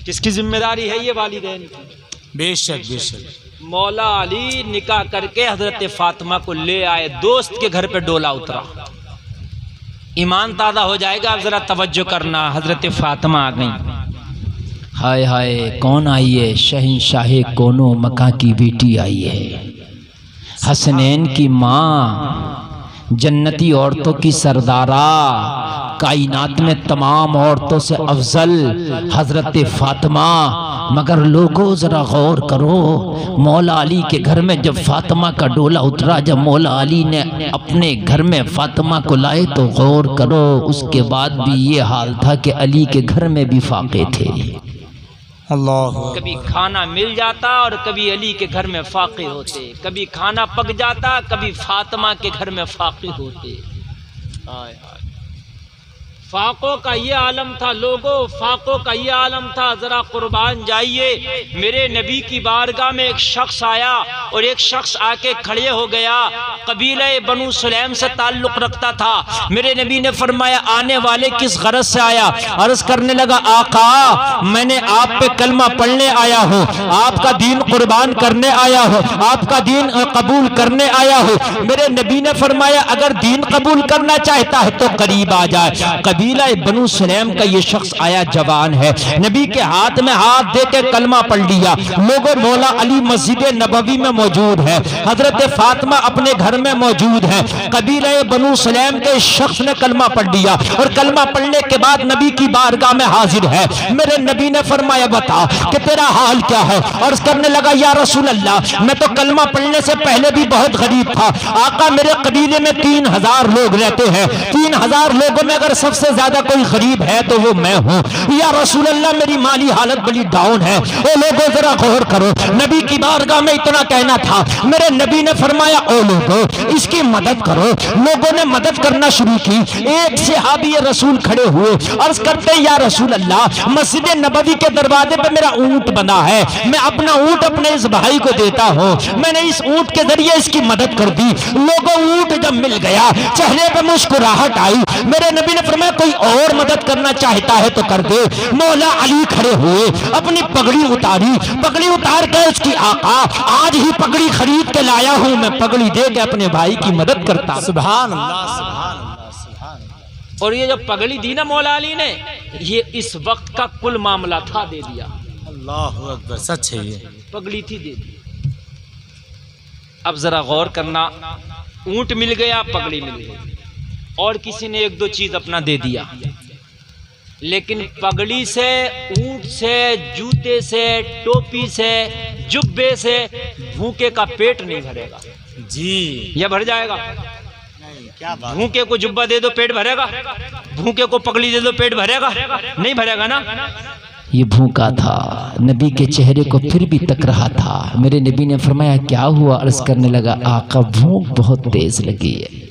किसकी जिम्मेदारी है? ये वालिदैन की। बेशक बेशक। मौला अली निकाह करके हजरत फातिमा को ले आए, दोस्त के घर पे डोला उतरा। ईमान ताज़ा हो जाएगा। अब जरा तवज्जो करना, हजरत फातिमा आ गई। हाय हाय, कौन आई है? शहंशाह कोनो मक्का की बेटी आई है, हसनैन की माँ, जन्नती औरतों की सरदारा, कायनात में तमाम औरतों से अफजल हजरत फातिमा। मगर लोगों जरा गौर करो, मौला अली के घर में जब फातिमा का डोला उतरा, जब मौला अली ने अपने घर में फातिमा को लाए, तो गौर करो, उसके बाद भी ये हाल था कि अली के घर में भी फाके थे। अल्लाह। कभी खाना मिल जाता और कभी अली के घर में फाके होते, कभी खाना पक जाता, कभी फातिमा के घर में फाके होते। फाकों का ये आलम था लोगों, फाकों का ये आलम था। जरा कुर्बान जाइए, मेरे नबी की बारगाह में एक शख्स आया और एक शख्स आके खड़े हो गया, कबीले बनु सुलैम से ताल्लुक रखता था। मेरे नबी ने फरमाया, आने वाले किस गरज से आया? अर्ज करने लगा, आका मैंने आप पे कलमा पढ़ने आया हूँ, आपका दीन कुर्बान करने आया हूँ, आपका दीन कबूल करने आया हूँ। मेरे नबी ने फरमाया, अगर दीन कबूल करना चाहता है तो करीब आ जाए। कबीला बनु सुलैम का ये शख्स आया, जवान है, नबी के हाथ में हाथ दे के कलमा पढ़ लिया। लोगों, मौला अली मस्जिद नबवी में मौजूद है, हजरत फातिमा अपने घर में मौजूद है। कबीला बनु सुलैम के शख्स ने कलमा पढ़ लिया और कलमा पढ़ने के बाद नबी की बारगाह में हाजिर है। मेरे नबी ने फरमाया, बता कि तेरा हाल क्या है? और करने लगा, या रसूल अल्लाह, मैं तो कलमा पढ़ने से पहले भी बहुत गरीब था। आका, मेरे कबीले में 3000 लोग रहते हैं, 3000 लोगों में अगर सबसे ज्यादा कोई गरीब है तो वो मैं हूँ। या रसूल अल्लाह, मेरी माली हालत बड़ी डाउन है। ओ लोगों जरा गौर करो, नबी की बारगाह में इतना कहना था। मेरे नबी ने फरमाया, ओ लोगों इसकी मदद करो। लोगों ने मदद करना शुरू की। एक सहाबी रसूल खड़े हुए, अर्ज करते, या रसूल अल्लाह, मस्जिद नबवी के दरवाजे पे मेरा ऊंट बना है, मैं अपना ऊंट अपने इस भाई को देता हूँ। मैंने इस ऊंट के जरिए इसकी मदद कर दी। लोगों, ऊंट जब मिल गया, चेहरे पे मुस्कुराहट आई। मेरे नबी ने फरमाया, कोई और मदद करना चाहता है तो कर दे। मौला अली खड़े हुए, अपनी पगड़ी उतारी, पगड़ी उतार के उसकी आका आज ही पगड़ी खरीद के लाया हूं, मैं पगड़ी दे के अपने भाई की मदद करता। सुभान अल्लाह, सुभान अल्लाह, सुभान अल्लाह। और ये जब पगड़ी दी ना मौला अली ने, ये इस वक्त का कुल मामला था, दे दिया। अल्लाहु अकबर, सच है ये। पगड़ी थी, दे दी। अब जरा गौर करना, ऊंट मिल गया, पगड़ी मिल गई, और किसी ने एक दो चीज अपना दे दिया, लेकिन पगड़ी से, ऊंट से, जूते से, टोपी से, जुब्बे से भूखे का पेट नहीं भरेगा जी। या भर जाएगा? नहीं, क्या बात। भूखे को जुब्बा दे दो पेट भरेगा, भूखे को पगड़ी दे दो पेट भरेगा? नहीं भरेगा ना। ये भूखा था, नबी के चेहरे को फिर भी तक रहा था। मेरे नबी ने फरमाया क्या हुआ? अर्ज करने लगा आका भूख बहुत तेज लगी है।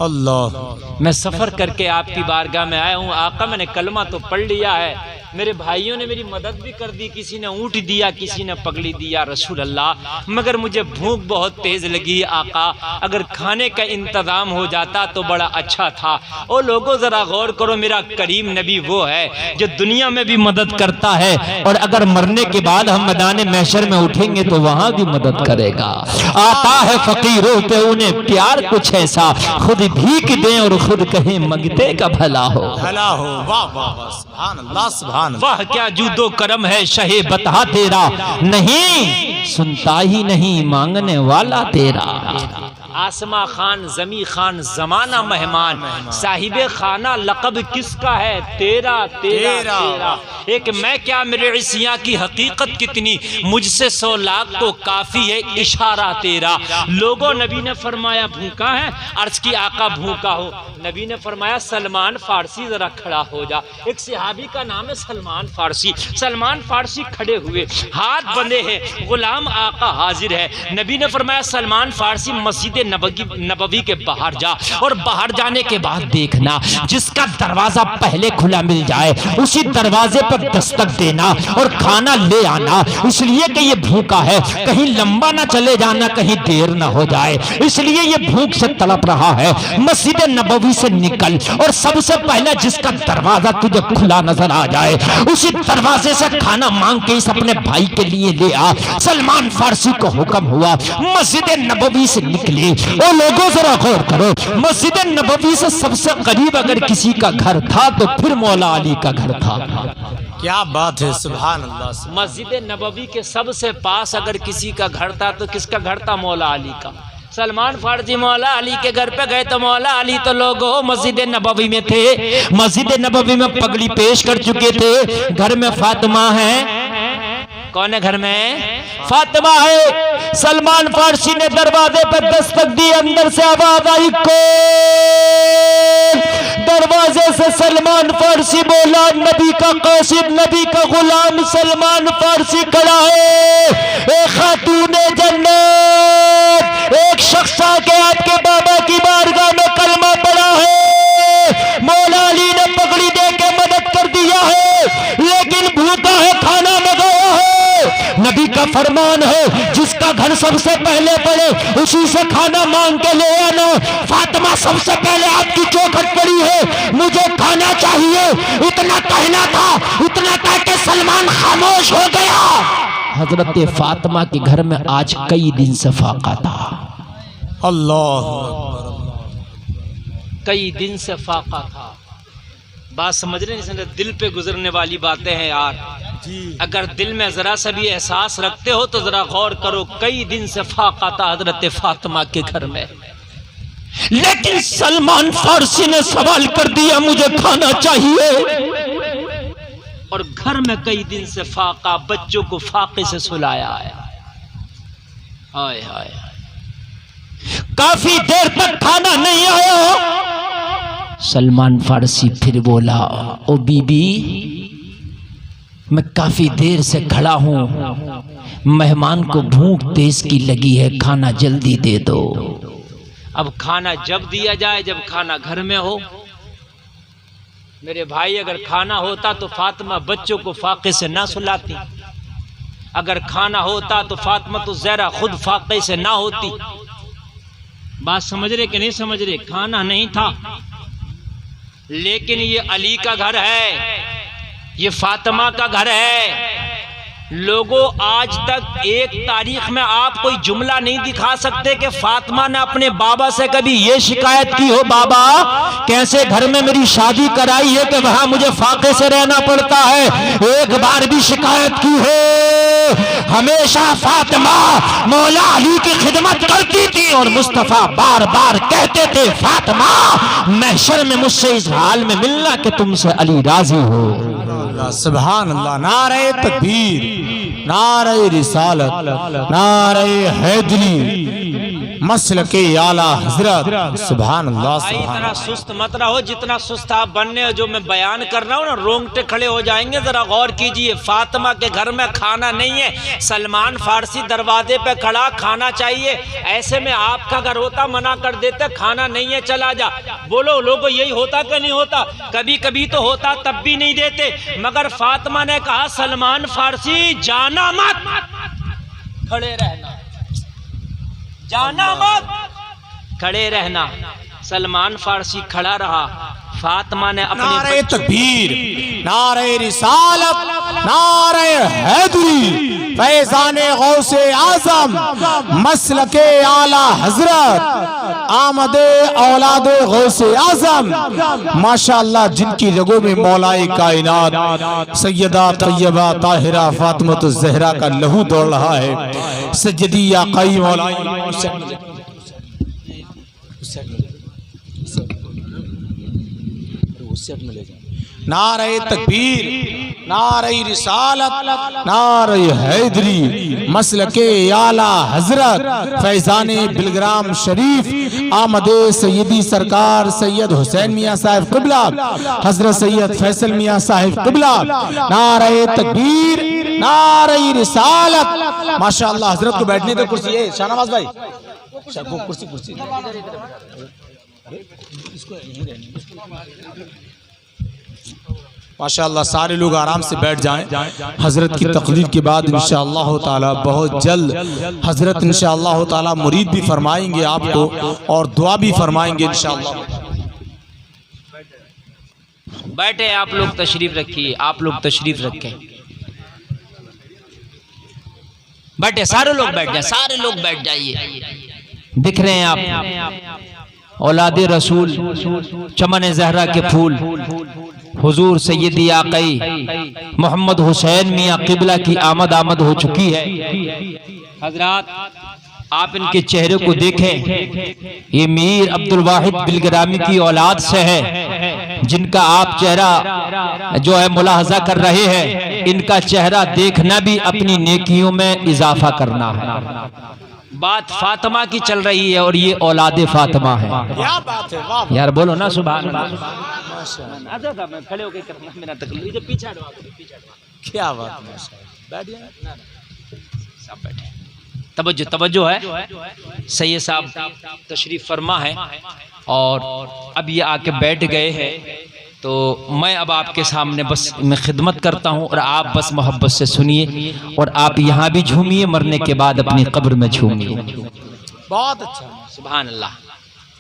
अल्लाह, मैं सफर करके आपकी बारगाह में आया हूँ आका, मैंने कलमा तो पढ़ लिया है, मेरे भाइयों ने मेरी मदद भी कर दी, किसी ने ऊँट दिया, किसी ने पगड़ी दिया रसूल अल्लाह, मगर मुझे भूख बहुत तेज लगी आका, अगर खाने का इंतजाम हो जाता तो बड़ा अच्छा था। ओ लोगों जरा गौर करो, मेरा करीम नबी वो है जो दुनिया में भी मदद करता है, और अगर मरने के बाद हम मैदान महशर में उठेंगे तो वहां भी मदद करेगा। आता है फकीरों पे उन्हें प्यार कुछ ऐसा, खुद भीख दें और खुद कहें मंगते का भला हो। भला हो। वाह वाह वाह, सुभान अल्लाह, सुभान अल्लाह। वाह क्या जूदो करम है शहे बता तेरा, नहीं सुनता ही नहीं मांगने वाला तेरा। आसमा खान, जमी खान, जमाना मेहमान, साहिबे खाना लक़ब किसका है? तेरा तेरा तेरा। एक मैं क्या मेरे इसिया की हकीकत कितनी, मुझसे 100 लाख तो काफी है इशारा तेरा। लोगों, नबी ने फरमाया भूखा है, अर्ज की आका भूखा हो, नबी ने फरमाया सलमान फारसी जरा खड़ा हो जा। एक सहाबी का नाम है सलमान फारसी। सलमान फारसी खड़े हुए, हाथ बंधे हैं, गुलाम आका हाजिर है। नबी ने फरमाया सलमान फारसी मस्जिद नबवी के बाहर जा, और बाहर जाने के बाद देखना जिसका दरवाजा पहले खुला मिल जाए उसी दरवाजे पर दस्तक देना और खाना ले आना, इसलिए कि ये भूखा है, कहीं लंबा ना चले जाना, कहीं देर ना हो जाए, इसलिए ये भूख से तड़प रहा है। मस्जिद नबवी से निकल और सबसे पहले जिसका दरवाजा तुझे खुला नजर आ जाए उसी दरवाजे से खाना मांग के इस अपने भाई के लिए ले आ। सलमान फारसी को हुक्म हुआ, मस्जिद नबवी से निकले। और लोगों जरा गौर करो, मस्जिद नबवी से सबसे करीब अगर किसी का घर था तो फिर मौला अली का घर था। क्या बात है, सुभान अल्लाह। मस्जिद नबवी के सबसे पास अगर किसी का घर था तो किसका घर था? मौला अली का। सलमान फारसी मौला अली के घर पे गए तो मौला अली तो लोगों मस्जिद नबवी में थे, मस्जिद नबवी में पगड़ी पेश कर चुके थे। घर में फातिमा है। कौन है घर में? फातिमा है। सलमान फारसी ने दरवाजे पर दस्तक दी, अंदर से आवाज आई कौन? दरवाजे से सलमान फारसी बोला, नबी का कासिद, नबी का गुलाम सलमान फारसी खड़ा है। एक खातून जन्नत, एक शख्स आके आपके बाबा की बारगाह में कलमा पड़ा है, मौला अली ने पगड़ी दे के मदद कर दिया है, लेकिन भूखा है, खाना मंगाया है। नबी का फरमान है जिसका घर सबसे पहले पड़े उसी से खाना मांग के ले आना। फातिमा सबसे पहले आपकी चौखट पड़ी है, मुझे खाना चाहिए, इतना कहना था, इतना कह के सलमान खामोश हो गया। हजरत फातिमा के घर में आज कई दिन से फाका था। अल्लाह, कई दिन से फाका था। बात समझ रहे हैं? दिल पे गुजरने वाली बातें हैं यार जी। अगर दिल में जरा सा भी एहसास रखते हो तो जरा गौर करो, कई दिन से फाका था हजरत फातिमा के घर में, लेकिन सलमान फारसी ने सवाल कर दिया मुझे खाना चाहिए। और घर में कई दिन से फाका, बच्चों को फाके से सुलाया है। हाय हाय, काफी देर तक खाना नहीं आया। सलमान फारसी फिर बोला, ओ बीबी मैं काफी देर से खड़ा हूं, मेहमान को भूख तेज की लगी है, खाना जल्दी दे दो। अब खाना जब दिया जाए जब खाना घर में हो। मेरे भाई, अगर खाना होता तो फातिमा बच्चों को फाके से ना सुलाती, अगर खाना होता तो फातिमा तो ज़हरा खुद फाके से ना होती। बात समझ रहे कि नहीं समझ रहे? खाना नहीं था, लेकिन ये अली का घर है, ये फातिमा का घर है। लोगों आज तक एक तारीख में आप कोई जुमला नहीं दिखा सकते कि फातिमा ने अपने बाबा से कभी ये शिकायत की हो, बाबा कैसे घर में मेरी शादी कराई है कि वहां मुझे फाके से रहना पड़ता है, एक बार भी शिकायत की हो। हमेशा फातिमा मौला अली की खिदमत करती थी और मुस्तफा बार बार कहते थे, फातिमा महशर में मुझसे इस हाल में मिलना कि तुमसे अली राजी हो। सुभान अल्लाह। नारे तकबीर, नारे रिसालत, नारे हैदरी, मसलके आला हजरत। सुभान अल्लाह। इतना सुस्त मत रहो जितना सुस्त आप बनने, जो मैं बयान कर रहा हूँ ना रोंगटे खड़े हो जाएंगे। जरा गौर कीजिए, फातिमा के घर में खाना नहीं है, सलमान फारसी दरवाजे पे खड़ा, खाना चाहिए। ऐसे में आपका घर होता मना कर देते, खाना नहीं है चला जा। बोलो लोगों यही होता कि नहीं होता? कभी कभी तो होता तब भी नहीं देते, मगर फातिमा ने कहा सलमान फारसी जाना मत, खड़े रहना, जाना मत, खड़े रहना। सलमान फारसी खड़ा रहा। फातिमा ने अपने नारे तकबीर, नारे रिसालत, नारे हैदरी, फैज़ाने गौसे आज़म, मसलके आला हजरत, आमदे औलादे गौसे आज़म। माशाअल्लाह, जिनकी रगों में मौलाए कायनात सैयदा तैयबा ताहिरा फातिमा ज़हरा का लहू दौड़ रहा है। सज्जदी आकाई मौलाई नारे तकबीर, नारे रिसालत, नारे हैदरी, मसलके आला हजरत, फैज़ाने बिलग्राम शरीफ, आमदे सैयदी सरकार सैयद हुसैन मियाँ साहिब क़िबला, हजरत सैयद फैसल मियाँ साहिब क़िबला। नारे तकबीर, नारे रिसालत। माशाअल्लाह, हजरत को बैठने दो कुर्सी है। शाहनवाज भाई कुर्सी कुर्सी माशाअल्लाह, सारे लोग आराम से बैठ जाएं। हजरत की तकरीर के बाद इंशाअल्लाह ताला बहुत जल्द हजरत इंशाअल्लाह ताला मुरीद भी फरमाएंगे आपको और दुआ भी फरमाएंगे इंशाअल्लाह। बैठे आप लोग, तशरीफ रखिए, आप लोग तशरीफ रखें, बैठे सारे लोग बैठ जाए, सारे लोग बैठ जाइए। दिख रहे हैं आप औलादे रसूल, चमन ज़हरा के फूल, हुजूर सैयदी आकई मोहम्मद हुसैन मियाँ क़िबला की आमद हो चुकी है। हजरात आप इनके चेहरे को देखें, ये मीर अब्दुल वाहिद बिलग्रामी की औलाद से है, जिनका आप चेहरा जो है मुलाहजा कर रहे हैं। इनका चेहरा देखना भी अपनी नेकियों में इजाफा करना है। बात फातिमा की चल रही है और ये औलादे फातिमा है। क्या बात है, वाह यार बोलो ना सुभान अल्लाह। खड़े होकर करना मेरा तकलीफ, पीछे हटवा, क्या बात है। बैठ जाए, सब बैठे, तवज्जो तवज्जो है। सैयद साहब तशरीफ फरमा है और अब ये आके बैठ गए हैं, तो मैं अब आपके सामने बस मैं खिदमत करता हूँ और आप बस मोहब्बत से सुनिए और आप यहाँ भी झूमिए, मरने के बाद अपनी कब्र में झूमिए। बहुत अच्छा, सुभान अल्लाह।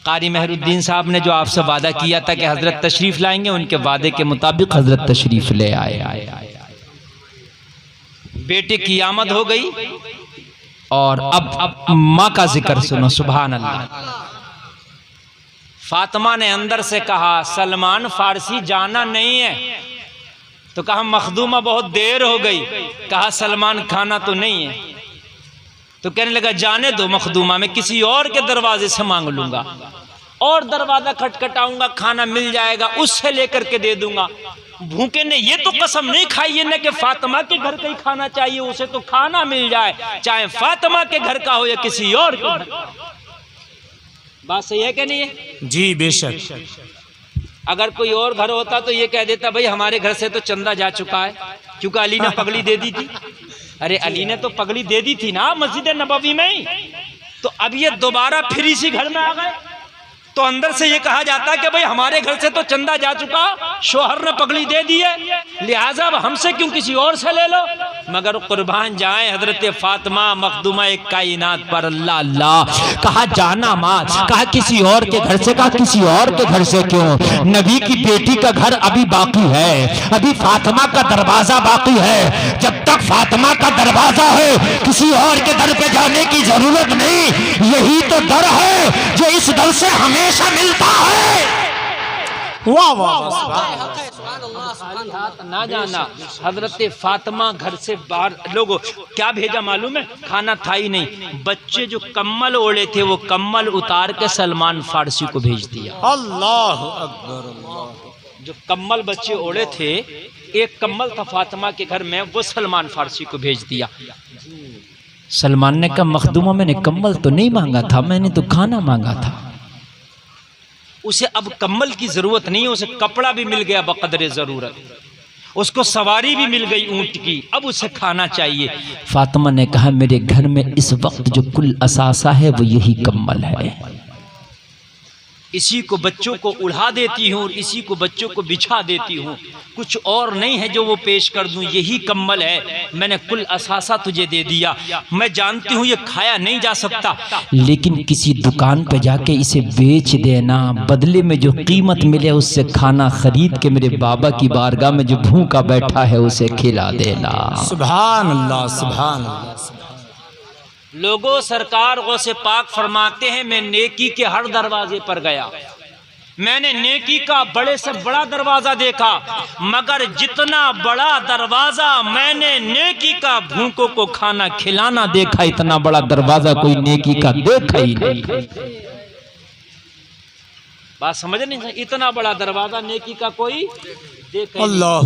कारी मेहरुद्दीन साहब ने जो आपसे वादा किया था कि हजरत तशरीफ लाएंगे, उनके वादे के मुताबिक हजरत तशरीफ ले आए। बेटे की आमद हो गई और अब माँ का जिक्र सुनो। सुभान अल्लाह। फातिमा ने अंदर से कहा सलमान फारसी जाना नहीं है, तो कहा मखदूमा बहुत देर हो गई, कहा सलमान खाना तो नहीं है, तो कहने लगा जाने दो मखदूमा, मैं किसी और के दरवाजे से मांग लूंगा और दरवाजा खटखटाऊंगा, खाना मिल जाएगा, उससे लेकर के दे दूंगा। भूखे ने ये तो कसम नहीं खाई है ना कि फातिमा के घर का ही खाना चाहिए, उसे तो खाना मिल जाए, चाहे फातिमा के घर का हो या किसी और के घर। बात सही है कि नहीं है? जी बेशक। अगर कोई और घर होता तो ये कह देता भाई हमारे घर से तो चंदा जा चुका है, क्योंकि अली ने पगड़ी दे दी थी। अरे अली ने तो पगड़ी दे दी थी ना मस्जिद नबवी में ही, तो अब ये दोबारा फिर इसी घर में आ गए, तो अंदर से ये कहा जाता कि भाई हमारे घर से तो चंदा जा चुका, शोहर ने पगड़ी दे दी है, लिहाजा अब हमसे क्यों किसी और से ले लो। मगर कुर्बान जाए हजरत फातिमा मखदूमा एक कायनात पर। अल्लाह अल्लाह कहा जाना मत, कहा किसी और के घर से, कहा किसी और के घर से क्यों? नबी की बेटी का घर अभी बाकी है, अभी फातिमा का दरवाजा बाकी है। जब तक फातिमा का दरवाजा है किसी और के दर पे जाने की जरूरत नहीं। यही तो दर है जो इस दर से हमेशा मिलता है। वाह वाह ना जाना हजरत फातिमा घर से बाहर, लोगों क्या भेजा मालूम है? खाना था ही नहीं। बच्चे जो कम्बल ओढ़े थे वो कम्बल उतार के सलमान फारसी को भेज दिया। अल्लाह अकबर, अल्लाह। जो कम्बल बच्चे ओढ़े थे, एक कम्बल था फातिमा के घर में, वो सलमान फारसी को भेज दिया। सलमान ने कहा मखदूमा मैंने कम्बल तो नहीं मांगा था, मैंने तो खाना मांगा था। उसे अब कम्बल की जरूरत नहीं है, उसे कपड़ा भी मिल गया बकदरे जरूरत, उसको सवारी भी मिल गई ऊंट की, अब उसे खाना चाहिए। फातिमा ने कहा मेरे घर में इस वक्त जो कुल असासा है वो यही कम्बल है। इसी को बच्चों को उड़ा देती हूँ और इसी को बच्चों को बिछा देती हूँ, कुछ और नहीं है जो वो पेश कर दूं, यही कम्बल है। मैंने कुल असासा तुझे दे दिया, मैं जानती हूँ ये खाया नहीं जा सकता, लेकिन किसी दुकान पे जाके इसे बेच देना, बदले में जो कीमत मिले उससे खाना खरीद के मेरे बाबा की बारगाह में जो भूखा बैठा है उसे खिला देना। सुभान अल्लाह, सुभान अल्लाह। लोगों सरकार गौसे पाक फरमाते हैं मैं नेकी के हर दरवाजे पर गया, मैंने नेकी का बड़े से बड़ा दरवाजा देखा, मगर जितना बड़ा दरवाजा मैंने नेकी का भूखों को खाना खिलाना देखा, इतना बड़ा दरवाजा कोई नेकी का देखा ही नहीं। बात समझ नहीं, इतना बड़ा दरवाजा नेकी का कोई देखा। अल्लाह,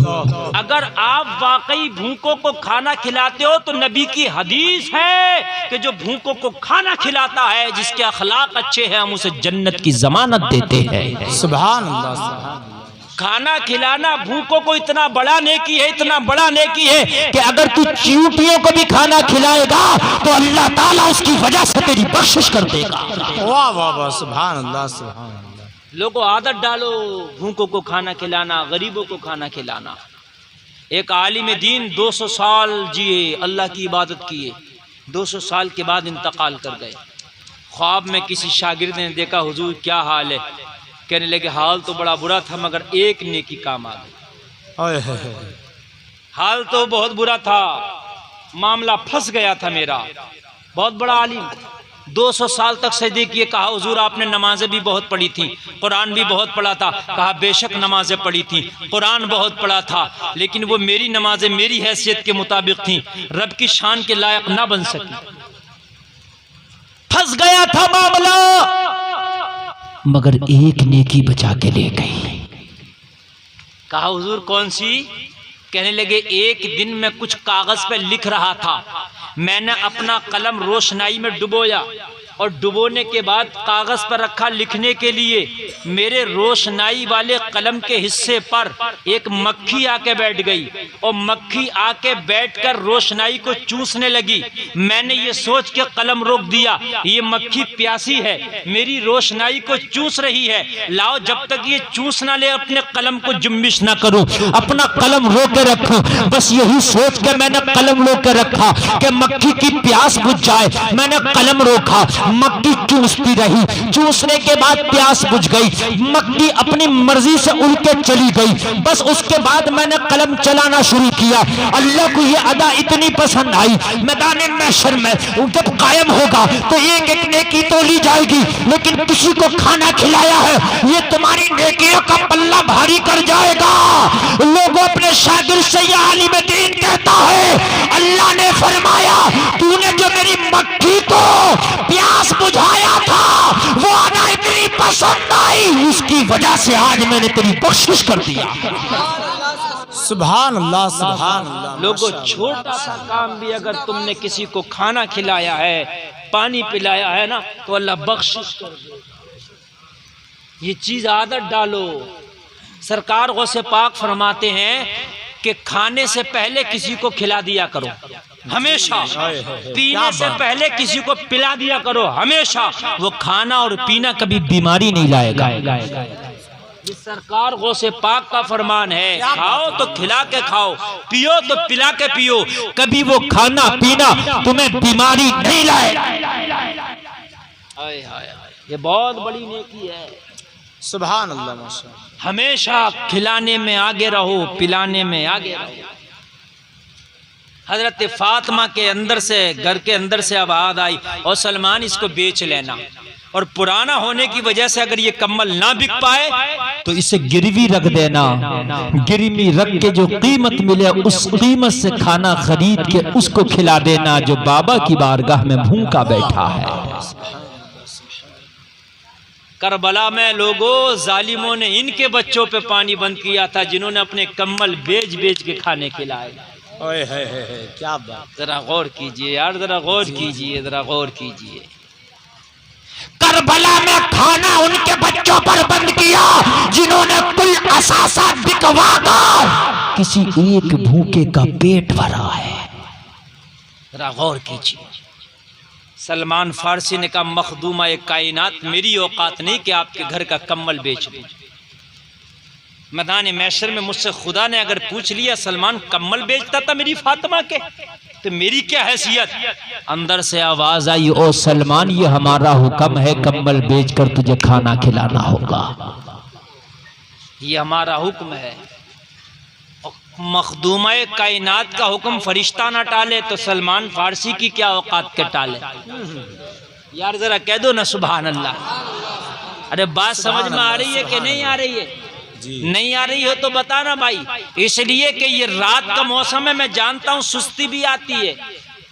अगर आप वाकई भूखों को खाना खिलाते हो तो नबी की हदीस है कि जो भूखों को खाना खिलाता है, जिसके अखलाक अच्छे हैं, हम उसे जन्नत की जमानत देते हैं। सुभान अल्लाह, सुभान अल्लाह। खाना खिलाना भूखों को इतना बड़ा नेकी है, इतना बड़ा नेकी है कि अगर तू चींटियों को भी खाना खिलाएगा तो अल्लाह ताला उसकी वजह से तेरी बख्शिश कर देगा। वाह वाह वाह, सुभान अल्लाह, सुभान अल्लाह। लोगों आदत डालो भूखों को खाना खिलाना, गरीबों को खाना खिलाना। एक आलिम दीन 200 साल जिए, अल्लाह की इबादत किए, 200 साल के बाद इंतकाल कर गए। ख्वाब में किसी शागिर्द ने देखा हुजूर क्या हाल है, कहने लगे हाल तो बड़ा बुरा था मगर एक नेकी काम आ गई। हाल तो बहुत बुरा था, मामला फंस गया था मेरा। बहुत बड़ा आलिम, 200 साल तक सजदे किए। कहा हुजूर आपने नमाजें भी बहुत पढ़ी थी, कुरान भी बहुत पढ़ा था। कहा बेशक नमाजें पढ़ी थी, कुरान बहुत पढ़ा था, लेकिन वो मेरी नमाजें मेरी हैसियत के मुताबिक थी, रब की शान के लायक ना बन सकी। फंस गया था मामला, मगर एक नेकी बचा के ले गई। कहा हुजूर कौन सी? कहने लगे एक दिन मैं कुछ कागज पे लिख रहा था, मैंने अपना कलम रोशनाई में डुबोया और डुबोने के बाद कागज पर रखा लिखने के लिए। मेरे रोशनाई वाले कलम के हिस्से पर एक मक्खी आके बैठ गई और मक्खी आके बैठकर रोशनाई को चूसने लगी। मैंने ये सोच के कलम रोक दिया, ये मक्खी प्यासी है, मेरी रोशनाई को चूस रही है, लाओ जब तक ये चूस ना ले अपने कलम को जुम्बिश ना करूं, अपना कलम रोक के रखूं। बस यही सोच के मैंने कलम रोक के रखा कि मक्खी की प्यास बुझ जाए। मैंने कलम रोका, मक्खी चूसती रही, चूसने के बाद प्यास बुझ गई, मक्खी अपनी मर्जी से उड़ के चली गई। बस उसके बाद मैंने कलम चलाना शुरू किया। अल्लाह को ये अदा इतनी पसंद आई, मैदान महशर में जब कायम होगा तो एक एक नेकी तो ली जाएगी, लेकिन किसी को खाना खिलाया है ये तुम्हारी नेकियों का पल्ला भारी कर जाएगा। लोगों अपने शागिर्द से ये आलिम दीन कहता है अल्लाह ने फरमाया तूने जो मेरी मक्खी को प्यास बुझाया था वो अदा इतनी पसंद आई, उसकी वजह से आज मैंने तेरी बख्शिश कर दिया। सुभान अल्लाह, सुभान अल्लाह। लोगों छोटा सा काम भी अगर तुमने किसी को खाना खिलाया है, पानी पिलाया है ना, तो अल्लाह बख्शिश कर दे। ये चीज आदत डालो। सरकार गौसे पाक फरमाते हैं कि खाने से पहले किसी को खिला दिया करो हमेशा, पीने से पहले किसी को पिला दिया करो हमेशा। वो खाना और पीना कभी बीमारी नहीं लाएगा। ये सरकार गौसे पाक का फरमान है, खाओ तो खिला के खाओ, पियो तो पिला के पियो, कभी वो खाना पीना तुम्हें बीमारी नहीं लाए। हाय हाय, ये बहुत बड़ी नेकी है। सुभान अल्लाह माशाअल्लाह। हमेशा खिलाने में आगे रहो, पिलाने में आगे रहो। हजरत फातिमा के अंदर से, घर के अंदर से आवाज आई, और सलमान इसको बेच लेना, और पुराना होने की वजह से अगर ये कम्बल ना बिक पाए तो इसे गिरवी रख देना, गिरवी रख के जो कीमत मिले उस कीमत से खाना खरीद के उसको खिला देना जो बाबा की बारगाह में भूखा बैठा है। करबला में लोगों जालिमों ने इनके बच्चों पे पानी बंद किया था, जिन्होंने अपने कम्बल बेच बेच के खाने खिलाए। ओए है क्या बात। जरा गौर कीजिए यार, जरा गौर कीजिए, जरा गौर कीजिए। करबला में खाना उनके बच्चों पर बंद किया जिन्होंने कुल असासा बिकवा कर किसी एक भूखे का पेट भरा है। जरा गौर कीजिए। सलमान फारसी ने कहा, मखदूमा एक कायनात, मेरी औकात नहीं कि आपके घर का कम्बल बेच दूं। मैदान मैशर में मुझसे खुदा ने अगर पूछ लिया, सलमान कम्बल बेचता था मेरी फातिमा के, तो मेरी क्या हैसियत। अंदर से आवाज आई, ओ सलमान ये हमारा हुक्म है, कम्बल बेचकर तुझे खाना खिलाना होगा। ये हमारा हुक्म है। मखदूमा कायनात का हुक्म फरिश्ता ना टाले तो सलमान फारसी की क्या औकात के टाले। यार जरा कह दो ना सुभान अल्लाह। अरे बात समझ में आ रही है कि नहीं आ रही है? नहीं आ रही हो तो बताना भाई। इसलिए कि ये रात का मौसम है, मैं जानता हूँ सुस्ती भी आती है,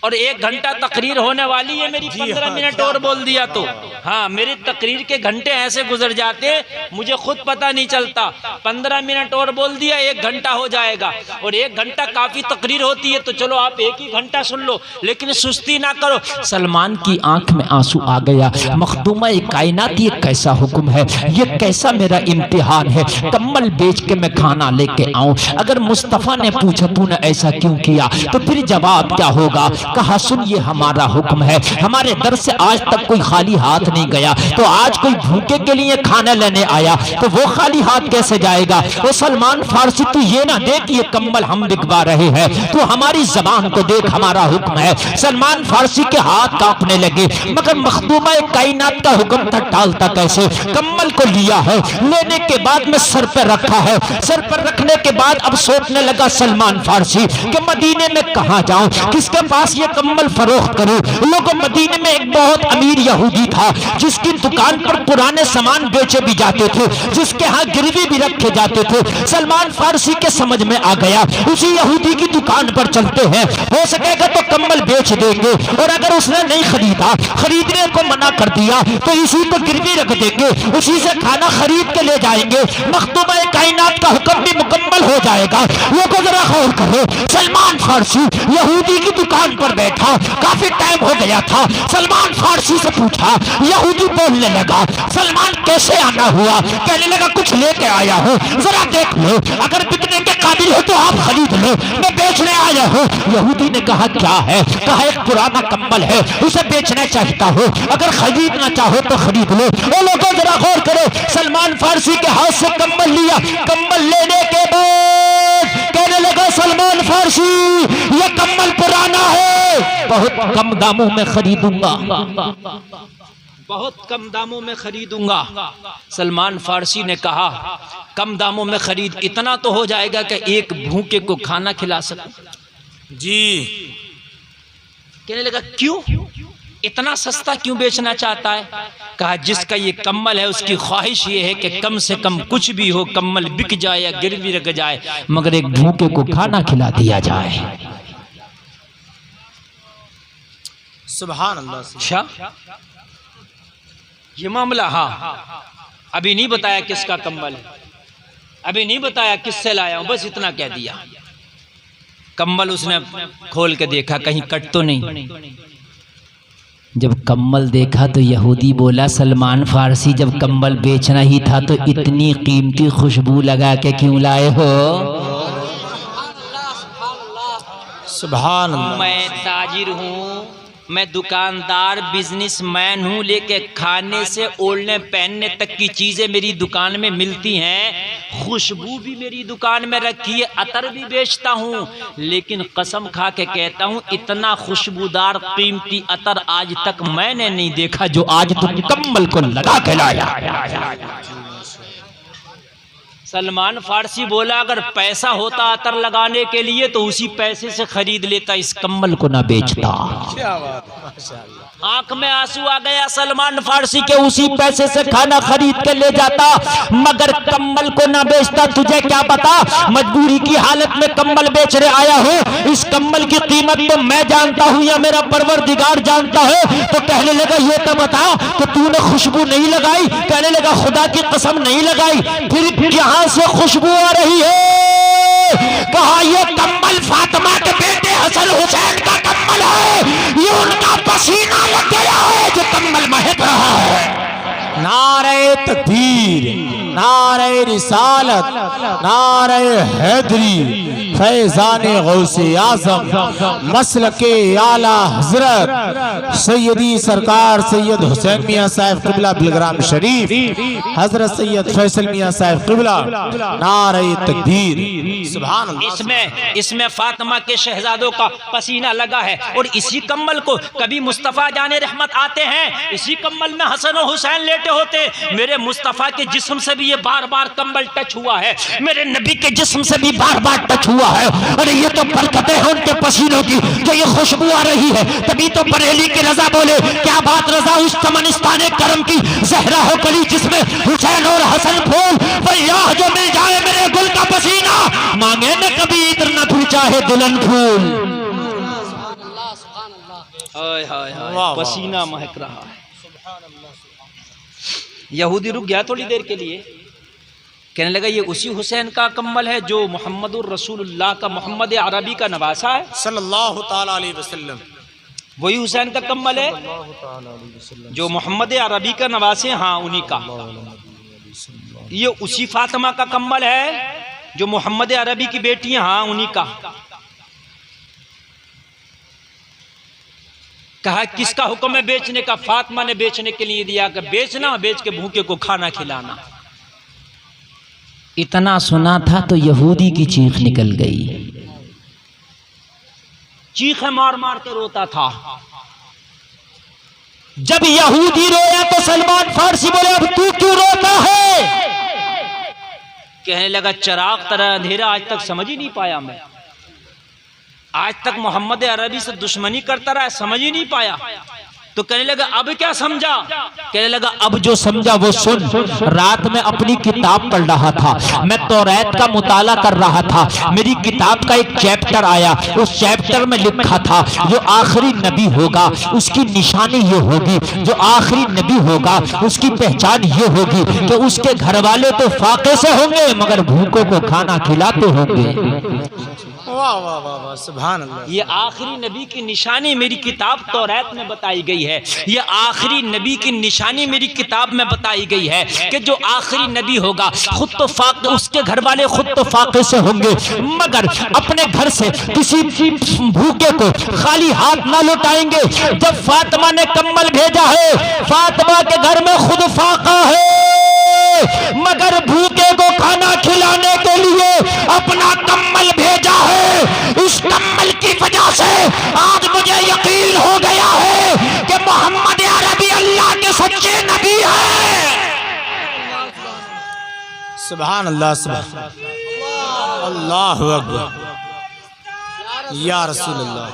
और 1 घंटा तकरीर होने वाली है मेरी। 15 मिनट और बोल दिया तो हाँ, मेरी तकरीर के घंटे ऐसे गुजर जाते हैं मुझे खुद पता नहीं चलता। 15 मिनट और बोल दिया 1 घंटा हो जाएगा, और 1 घंटा काफी तकरीर होती है, तो चलो आप 1 ही घंटा सुन लो, लेकिन सुस्ती ना करो। सलमान की आंख में आंसू आ गया। मखदूमा कायनात ये कैसा हुक्म है, ये कैसा मेरा इम्तिहान है, कम्बल बेच के मैं खाना लेके आऊं। अगर मुस्तफा ने पूछा तूने ऐसा क्यों किया, तो फिर जवाब क्या होगा। कहा सुन ये हमारा हुक्म है, हमारे दर से आज तक कोई खाली हाथ नहीं गया, तो आज कोई भूखे के लिए खाना लेने आया तो वो खाली हाथ कैसे जाएगा। वो सलमान फारसी तू ये ना देख ये कम्बल हम बिकवा रहे हैं, तो हमारी जबान को देख, हमारा हुक्म है। सलमान फारसी के हाथ कांपने लगे, मगर मखदूमा कायनात का हुक्म था, टालता कैसे। कम्बल को लिया है, लेने के बाद में सर पर रखा है, सर पर रखने के बाद अब सोचने लगा सलमान फारसी कि मदीने में कहाँ जाऊं, किसके पास ये कम्बल फरोख्त करूं। लोगों मदीने में एक बहुत अमीर यहूदी था जिसकी दुकान पर पुराने सामान बेचे भी जाते थे, जिसके यहाँ गिरवी भी रखे जाते थे। सलमान फारसी के समझ में आ गया उसी यहूदी की दुकान पर चलते हैं, हो सकेगा तो कम्बल बेच देंगे, और अगर उसने नहीं खरीदा, खरीदने को मना कर दिया, तो इसी को गिरवी रख देंगे, उसी से खाना खरीद के ले जाएंगे, मखदूमा कायनात का हुक्म भी मुकम्मल हो जाएगा। लोगों जरा गौर करो, सलमान फारसी यहूदी की दुकान पर बैठा, काफी टाइम हो गया था। सलमान फारसी से पूछा, यहूदी बोलने लगा सलमान कैसे आना हुआ। कहने लगा कुछ लेके आया हूँ, जरा देख लो, अगर बिकने के काबिल हो तो आप खरीद लो, मैं बेचने आया हूँ। यहूदी ने कहा क्या है। कहा एक पुराना कम्बल है, उसे बेचना चाहता हूँ, अगर खरीदना चाहो तो खरीद लो। वो लोगों जरा गौर करो, सलमान फारसी के हाथ से कम्बल लिया, कम्बल लेने के बाद कहने लगा सलमान फारसी ये कम्बल पुराना है, बहुत कम दामों में खरीदूंगा, बहुत कम दामों में खरीदूंगा। सलमान फारसी ने कहा कम दामों में खरीद, इतना तो हो जाएगा कि एक भूखे को खाना खिला सकूं। जी। कहने लगा क्यों, इतना सस्ता क्यों बेचना चाहता है। कहा जिसका ये कम्बल है उसकी ख्वाहिश ये है कि कम से कम कुछ भी हो, कम्बल बिक जाए या गिरवी रख जाए, मगर एक भूखे को खाना खिला दिया जाए। सुभान अल्लाह। अच्छा ये मामला, हाँ अभी नहीं बताया किसका कम्बल है, अभी नहीं बताया किससे लाया हूं, बस इतना कह दिया। कम्बल उसने खोल के देखा कहीं कट तो नहीं। जब कम्बल देखा तो यहूदी बोला सलमान फारसी जब कम्बल बेचना ही था तो इतनी कीमती खुशबू लगा के क्यों लाए हो। सुभान अल्लाह। मैं ताजिर हूँ, मैं दुकानदार बिजनेसमैन हूँ, लेके खाने से ओढ़ने पहनने तक की चीज़ें मेरी दुकान में मिलती हैं। खुशबू भी मेरी दुकान में रखी है, अतर भी बेचता हूँ, लेकिन कसम खा के कहता हूँ इतना खुशबूदार कीमती अतर आज तक मैंने नहीं देखा जो आज तुम कम्बल को लगा के लाया। सलमान फारसी बोला अगर पैसा होता अतर लगाने के लिए तो उसी पैसे से खरीद लेता, इस कम्बल को ना बेचता। क्या बात है, माशाअल्लाह। आंख में आंसू आ गया सलमान फारसी के, उसी पैसे से खाना खरीद के ले जाता, मगर कम्बल को ना बेचता। तुझे क्या पता मजबूरी की हालत में कम्बल बेचने आया हूँ, इस कम्बल की कीमत तो मैं जानता हूँ या मेरा परवरदिगार जानता है। तो कहने लगा ये तो बता कि तूने खुशबू नहीं लगाई? कहने लगा खुदा की कसम नहीं लगाई। फिर यहाँ से खुशबू आ रही है। कहा ये कम्बल फातिमा के बेटे हसन हुसैन का कम्बल है, ये उनका पसीना लग गया है जो कम्बल महक रहा है। नारे तकबीर, नारे रिसालत, नारे हैदरी, फैज़ाने गौसे आज़म, मसलके आला हजरत सैयदी सरकार सैयद हुसैन मियाँ साहब क़िबला बिलग्राम शरीफ, हजरत सैयद फैसल मियाँ साहब क़िबला, नारे तकबीर, सुभान अल्लाह। इसमें फातिमा के शहजादों का पसीना लगा है। और इसी कम्बल को कभी मुस्तफ़ा जाने रहमत आते हैं, इसी कम्बल में हसन और हुसैन लेटे होते। मेरे मुस्तफ़ा के जिस्म से भी ये बार बार कम्बल टच हुआ है, मेरे नबी के जिस्म से भी बार बार टच हुआ है। अरे ये तो बरकतें हैं उनके पसीनों की जो ये खुशबू आ रही है। तभी तो बरेली के रजा बोले क्या बात रजा उस चमनिस्ताने करम की जहरा हो गली जिसमें हुसैन और हसन फूल, वह जो मिल जाए मेरे गुल का पसीना, मांगे न कभी इधर न फूल चाहे दुल्हन फूल। हाय हाय हाय, पसीना महक रहा है। यहूदी रुक गया थोड़ी देर के लिए, कहने लगा ये उसी हुसैन का कम्बल है जो मोहम्मदुर रसूलुल्लाह का, मोहम्मद अरबी का नवासा है सल्लल्लाहु ताला अलैहि वसल्लम। वही हुसैन का कम्बल है जो मोहम्मद अरबी का नवासे, हाँ उन्हीं का। ये उसी फातिमा का कम्बल है जो मोहम्मद अरबी की बेटी है, हाँ उन्हीं का। कहा किसका हुक्म है बेचने का? फातिमा ने बेचने के लिए दिया कि बेचना, बेच के भूखे को खाना खिलाना। इतना सुना था तो यहूदी की चीख निकल गई, चीखें मार मार के रोता था। जब यहूदी रोया तो सलमान फारसी बोले अब तू क्यों रोता है? कहने लगा चिराग तरह अंधेरा आज तक समझ ही नहीं पाया मैं, आज तक मोहम्मद अरबी से दुश्मनी करता रहा, समझ ही नहीं पाया। तो कहने लगा अब क्या समझा? कहने लगा अब जो समझा वो सुन। रात में अपनी किताब पढ़ रहा था, मैं तौरात का मुताला कर रहा था, मेरी किताब का एक चैप्टर आया, उस चैप्टर में लिखा था जो आखिरी नबी होगा उसकी निशानी ये होगी, जो आखिरी नबी होगा उसकी पहचान ये होगी कि उसके घर वाले तो फाके से होंगे मगर भूखों को खाना खिलाते होंगे। वाह वाह वाह वाह, सुभान अल्लाह। ये आखिरी नबी की निशानी मेरी किताब तौरात में बताई गई है, ये आखिरी नबी की निशानी मेरी किताब में बताई गई है कि जो आखिरी नबी होगा खुद तो फाके, उसके घर वाले खुद तो फाके से होंगे मगर अपने घर से किसी भूखे को खाली हाथ ना लौटाएंगे। जब फातिमा ने कम्बल भेजा है, फातिमा के घर में खुद फाका है मगर भूखे को खाना खिलाने के लिए अपना कम्बल भेजा है। इस कम्बल की वजह से आज मुझे यकीन हो गया है कि मोहम्मद अरबी अल्लाह के सच्चे नबी है। सुभान अल्लाह, सुभान अल्लाहु अकबर, या रसूल अल्लाह।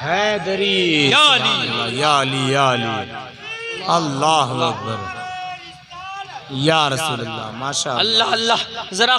हैदरी या अली या अली या अली, अल्लाहु अकबर, या रसूल अल्लाह, माशाअल्लाह। अल्लाह अल्लाह, जरा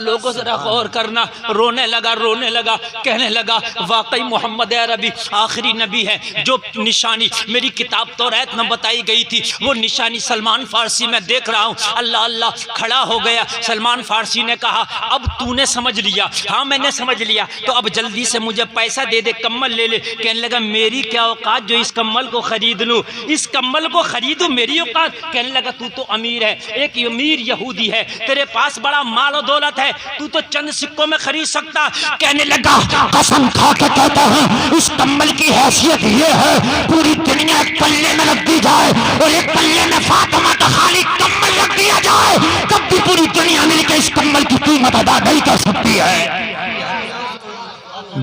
लोगों जरा गौर करना। रोने लगा, कहने लगा वाकई मोहम्मद अरबी आखिरी नबी है। जो निशानी मेरी किताब तौरात में बताई गई थी वो निशानी सलमान फारसी में देख रहा हूँ। अल्लाह अल्लाह, खड़ा हो गया। सलमान फारसी ने कहा अब तूने समझ लिया? हाँ मैंने समझ लिया, तो अब जल्दी से मुझे पैसा दे दे, कम्बल ले ले। कहने लगा मेरी क्या औकात जो इस कम्बल को खरीद लूँ, इस कम्बल को खरीदूँ, मेरी औकात? कहने लगा तू तो अमीर है, एक अमीर यहूदी है, तेरे पास बड़ा माल और दौलत है, तू तो चंद सिक्कों में खरीद सकता। कहने लगा कसम खा के कहता हूं इस कम्बल की हैसियत ये है पूरी दुनिया एक पल्ले में रख दी जाए और एक पल्ले में फातिमा का खाली कम्बल रख दिया जाए, तब भी पूरी दुनिया मिलकर इस कम्बल की कीमत अदा नहीं कर सकती है।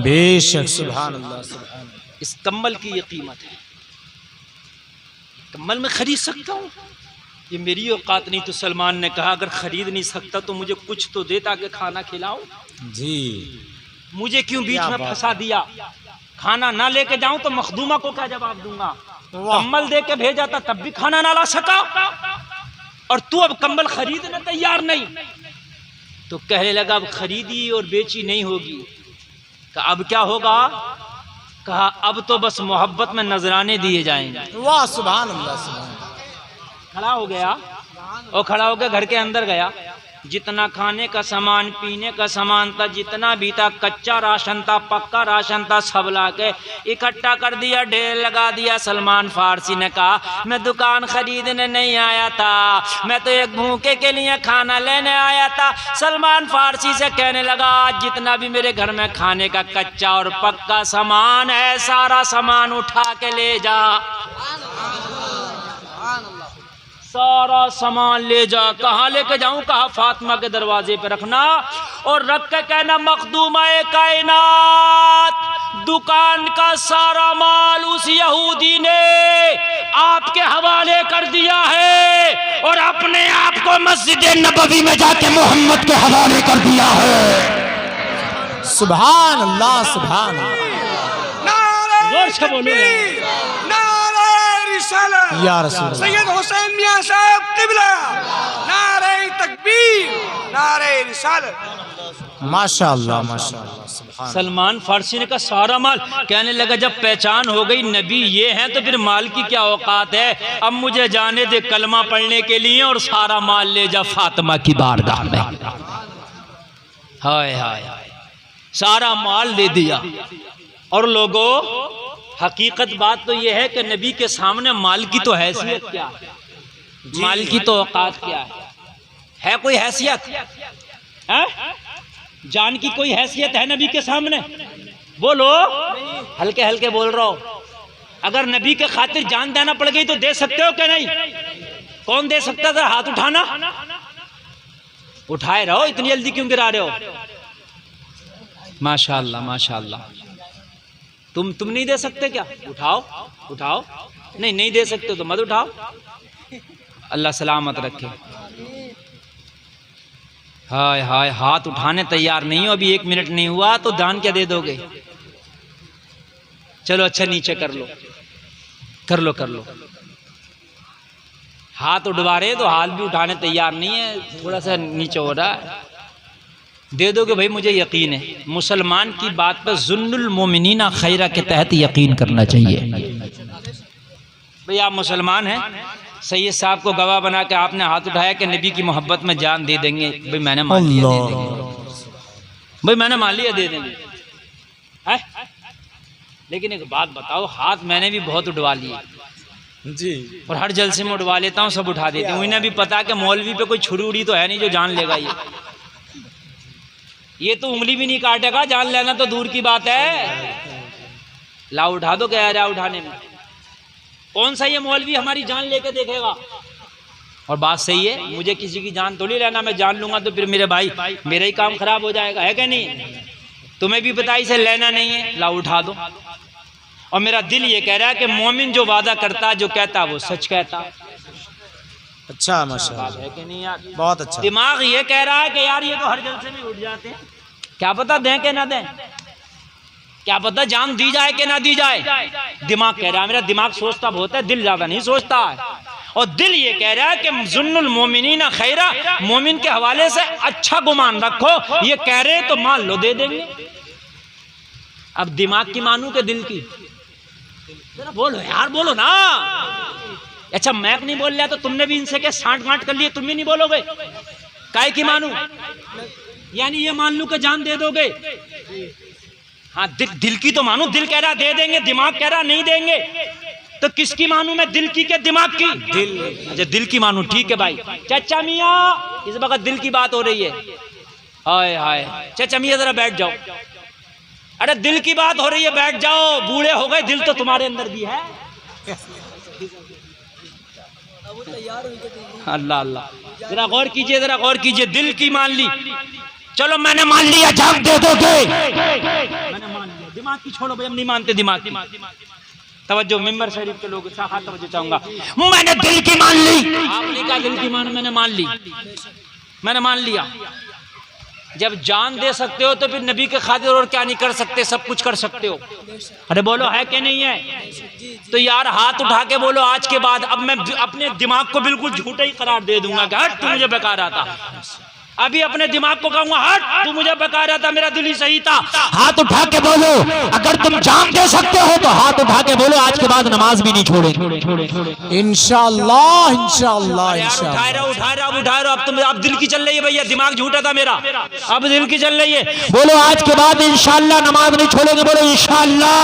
बेशक, सुभान अल्लाह, सुभान अल्लाह। इस कम्बल की ये कीमत है, कम्बल में खरीद सकता हूँ, ये मेरी औकात नहीं। तो सलमान ने कहा अगर खरीद नहीं सकता तो मुझे कुछ तो दे ताकि खाना खिलाऊं। जी, मुझे क्यों बीच में फंसा दिया? खाना ना लेके जाऊं तो मखदूमा को क्या जवाब दूंगा? कम्बल दे के भेजा था तब भी खाना ना ला सका, और तू अब कम्बल खरीदने तैयार नहीं। तो कहने लगा अब खरीदी और बेची नहीं होगी। कहा अब क्या होगा? कहा अब तो बस मोहब्बत में नजराने दिए जाएंगे। वाह, सुभान अल्लाह, सुभान अल्लाह। खड़ा हो गया और खड़ा होकर घर के अंदर गया। जितना खाने का सामान, पीने का सामान था, जितना भी था, कच्चा राशन था, पक्का राशन था, सब लाके इकट्ठा कर दिया, ढेर लगा दिया। सलमान फारसी ने कहा मैं दुकान खरीदने नहीं आया था, मैं तो एक भूखे के लिए खाना लेने आया था। सलमान फारसी से कहने लगा जितना भी मेरे घर में खाने का कच्चा और पक्का सामान है सारा सामान उठा के ले जा, सारा सामान ले जा। कहाँ लेके जाऊं? कहा फातिमा के दरवाजे पे रखना और रख के कहना मखदूमा-ए कायनात दुकान का सारा माल उस यहूदी ने आपके हवाले कर दिया है और अपने आप को मस्जिद नबवी में जाके मोहम्मद के हवाले कर दिया है। सुभान अल्लाह, सुभान अल्लाह। जोर से बोलो या रसूल सैयद हुसैन मियां साहब क़िबला, नारे तकबीर, नारे रिसालत। माशाअल्लाह, माशाअल्लाह, सुभान। सलमान फारसी ने कहा सारा माल। कहने लगा जब पहचान हो गई नबी ये हैं तो फिर माल की क्या औकात है? अब मुझे जाने दे कलमा पढ़ने के लिए और सारा माल ले जा फातिमा की बारगाह में। हाय हाय हाय, सारा माल दे दिया। और लोगों हकीकत बात तो यह है कि नबी के सामने माल की तो हैसियत क्या है, माल की तो औकात क्या है कोई हैसियत है? जान की कोई हैसियत है नबी के सामने? बोलो, हल्के हल्के बोल रहा हो। अगर नबी के खातिर जान देना पड़ गई तो दे सकते हो क्या? नहीं। कौन दे सकता था? हाथ उठाना। उठाए रहो, इतनी जल्दी क्यों गिरा रहे हो? माशाअल्लाह, माशाअल्लाह। तुम नहीं दे सकते क्या? उठाओ, उठाओ। नहीं, नहीं दे सकते तो मत उठाओ। अल्लाह सलामत रखे। हाय हाय, हाथ उठाने तैयार नहीं हो, अभी 1 मिनट नहीं हुआ तो दान क्या दे दोगे? चलो अच्छा नीचे कर लो, कर लो, कर लो। हाथ उठवा रहे तो हाथ भी उठाने तैयार नहीं है, थोड़ा सा नीचे हो रहा है, दे दोगे भाई? मुझे यकीन है मुसलमान की बात पर जुन्नुल मोमिनीना खैरा के तहत यकीन करना चाहिए। भाई आप मुसलमान हैं, सैयद साहब को गवाह बना के आपने हाथ उठाया कि नबी की मोहब्बत में जान दे देंगे। भाई मैंने मान लिया, दे देंगे। भाई मैंने मान लिया, दे देंगे है? लेकिन एक बात बताओ, हाथ मैंने भी बहुत उठवा लिए जी, और हर जलसे में उठवा लेता हूँ, सब उठा देते हूँ। इन्हें भी पता कि मौलवी पे कोई छुरी उड़ी तो है नहीं जो जान लेगा। ये तो उंगली भी नहीं काटेगा, जान लेना तो दूर की बात है। लाओ उठा दो, क्या रहा उठाने में? कौन सा ये मौलवी हमारी जान लेके देखेगा? और बात सही है, मुझे किसी की जान थोड़ी लेना, मैं जान लूंगा तो फिर मेरे भाई मेरा ही काम खराब हो जाएगा, है क्या नहीं? तुम्हें भी पता इसे लेना नहीं है, लाओ उठा दो। और मेरा दिल ये कह रहा है कि मोमिन जो वादा करता, जो कहता, वो सच कहता। अच्छा, माशाअल्लाह, है कि नहीं यार? बहुत अच्छा। दिमाग ये कह रहा है कि यार ये तो हर जलसे में उठ जाते हैं, क्या पता दें कि ना दें, क्या पता जान दी जाए कि ना दी जाए। दिमाग कह रहा है, मेरा दिमाग सोचता बहुत है, दिल ज्यादा नहीं सोचता है। और दिल ये कह रहा है कि जुन्नुल मोमिनीना खैरा, मोमिन के हवाले से अच्छा गुमान रखो। ये कह रहे तो मान लो, दे देंगे। अब दिमाग की मानू के दिल की? बोलो यार, बोलो ना। अच्छा मैं नहीं बोल रहा तो तुमने भी इनसे क्या साठ गांठ कर लिए? तुम भी नहीं बोलोगे? काय की मानू? यानी ये मान लूं कि जान दे दोगे? हाँ, दिल की तो मानू। दिल कह रहा दे देंगे, दिमाग कह रहा नहीं देंगे। तो किसकी मानूं मैं, दिल की के दिमाग की? दिल। अच्छा दिल की मानूं, ठीक है भाई। चाचा मियाँ इस वक्त दिल की बात हो रही है। हाय हाय चाचा मियाँ जरा बैठ जाओ। अरे दिल की बात हो रही है, बैठ जाओ, बूढ़े हो गए, दिल तो तुम्हारे अंदर भी है। अल्लाह अल्लाह, जरा गौर कीजिए, जरा गौर कीजिए। दिल की मान ली, चलो मैंने मान लिया, जान दे दोगे? मैंने मान लिया। दिमाग की छोड़ो भाई, हम नहीं मानते दिमाग की। तवज्जो, मिंबर शरीफ के लोग साखा तवज्जो चाहूंगा। मैंने दिल की मान ली। आपने कहा दिल की मानो, मैंने मान ली, मैंने मान लिया। जब जान दे सकते हो तो फिर नबी के खातिर और क्या नहीं कर सकते, सब कुछ कर सकते हो। अरे बोलो है कि नहीं है? तो यार हाथ उठा के बोलो, आज के बाद अब मैं अपने दिमाग को बिल्कुल झूठा ही करार दे दूंगा कि हट तू मुझे बेकार आता। अभी अपने दिमाग को कहूंगा हट तू मुझे बेकार आता, मेरा दिल ही सही था। हाथ उठा के बोलो, अगर तुम जान दे सकते हो तो हाथ उठा के बोलो, आज के बाद नमाज भी नहीं छोड़ेंगे इंशाअल्लाह इंशाअल्लाह यार इंशाअल्लाह। उठा रहा उठा रहा, अब तुम अब दिल की चल रही है भैया, दिमाग झूठा था मेरा, अब दिल की चल रही है। बोलो आज के बाद इंशाअल्लाह नमाज नहीं छोड़ेंगे। बोलो इंशाअल्लाह,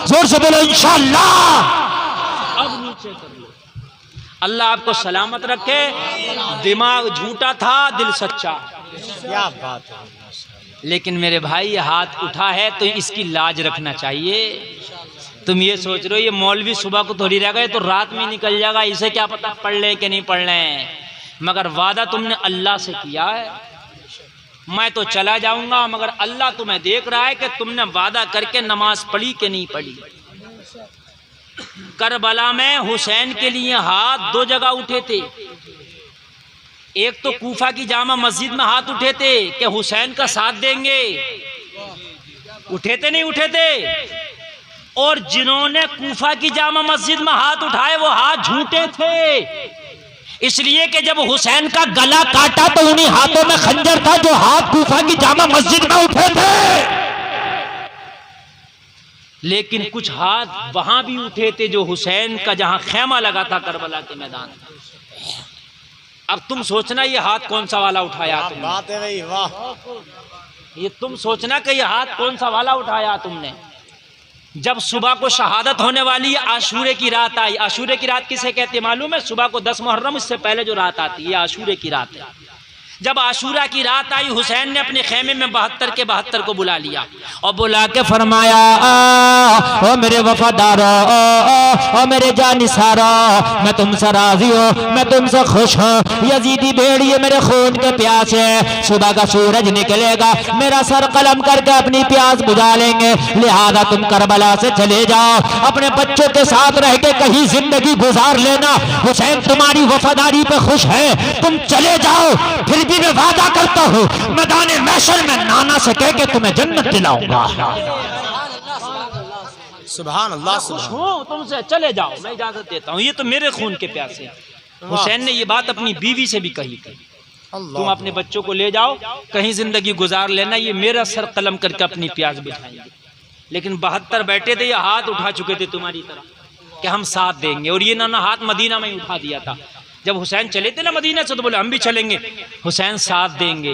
जोर से बोलो इंशाअल्लाह। अब नीचे कर लो। अल्लाह आपको सलामत रखे। दिमाग झूठा था, दिल सच्चा। क्या बात है। लेकिन मेरे भाई ये हाथ उठा है तो इसकी लाज रखना चाहिए। तुम ये सोच रहे हो ये मौलवी सुबह को थोड़ी रह गए तो रात में निकल जाएगा, इसे क्या पता पढ़ ले कि नहीं पढ़ ले। मगर वादा तुमने अल्लाह से किया है, मैं तो चला जाऊंगा, मगर अल्लाह तुम्हें देख रहा है कि तुमने वादा करके नमाज पढ़ी कि नहीं पढ़ी। करबला में हुसैन के लिए हाथ दो जगह उठे थे। एक तो कूफा की जामा मस्जिद में हाथ उठे थे कि हुसैन का साथ देंगे, उठे थे नहीं उठे थे। और जिन्होंने कूफा की जामा मस्जिद में हाथ उठाए वो हाथ झूठे थे, इसलिए कि जब हुसैन का गला काटा तो उन्हीं हाथों में खंजर था जो हाथ कूफा की जामा मस्जिद में उठे थे। लेकिन कुछ हाथ वहां भी उठे थे जो हुसैन का जहां खेमा लगा था करबला के मैदान में। अब तुम सोचना ये हाथ कौन सा वाला उठाया तुमने। बात है भाई, वाह। ये तुम सोचना कि ये हाथ कौन सा वाला उठाया तुमने। जब सुबह को शहादत होने वाली आशूरे की रात आई। आशूरे की रात किसे कहते मालूम है? सुबह को 10 मुहर्रम, इससे पहले जो रात आती है आशूरे की रात है। जब आशूरा की रात आई, हुसैन ने अपने खेमे में 72 के 72 को बुला लिया और बुला के फरमाया, ओ मेरे वफादारो, ओ मेरे जानिसारो, मैं तुमसे राजी हूँ, मैं तुमसे खुश हूँ। यजीदी भेड़िए मेरे खून के प्यास है, सुबह का सूरज निकलेगा, मेरा सर कलम करके अपनी प्यास बुझा लेंगे, लिहाजा तुम करबला से चले जाओ, अपने बच्चों के साथ रह के कहीं जिंदगी गुजार लेना। हुसैन तुम्हारी वफादारी पे खुश है, तुम चले जाओ। फिर भी मैं वादा करता हूँ मैदान महशर में नाना से कह के तुम्हें जन्नत दिलाऊंगा। सुभान अल्लाह। खुश हूँ तुमसे, चले जाओ, मैं इजाजत देता हूँ। ये तो मेरे खून के प्यासे। हुसैन ने ये बात अपनी बीवी से भी कही थी, तुम अपने बच्चों को ले जाओ, कहीं जिंदगी गुजार लेना, ये मेरा सर कलम करके अपनी प्यास बुझाएंगे। लेकिन 72 बैठे थे, ये हाथ उठा चुके थे तुम्हारी तरह कि हम साथ देंगे। और ये ना हाथ मदीना में ही उठा दिया था। जब हुसैन चले थे ना मदीना से तो बोले हम भी चलेंगे, हुसैन साथ देंगे।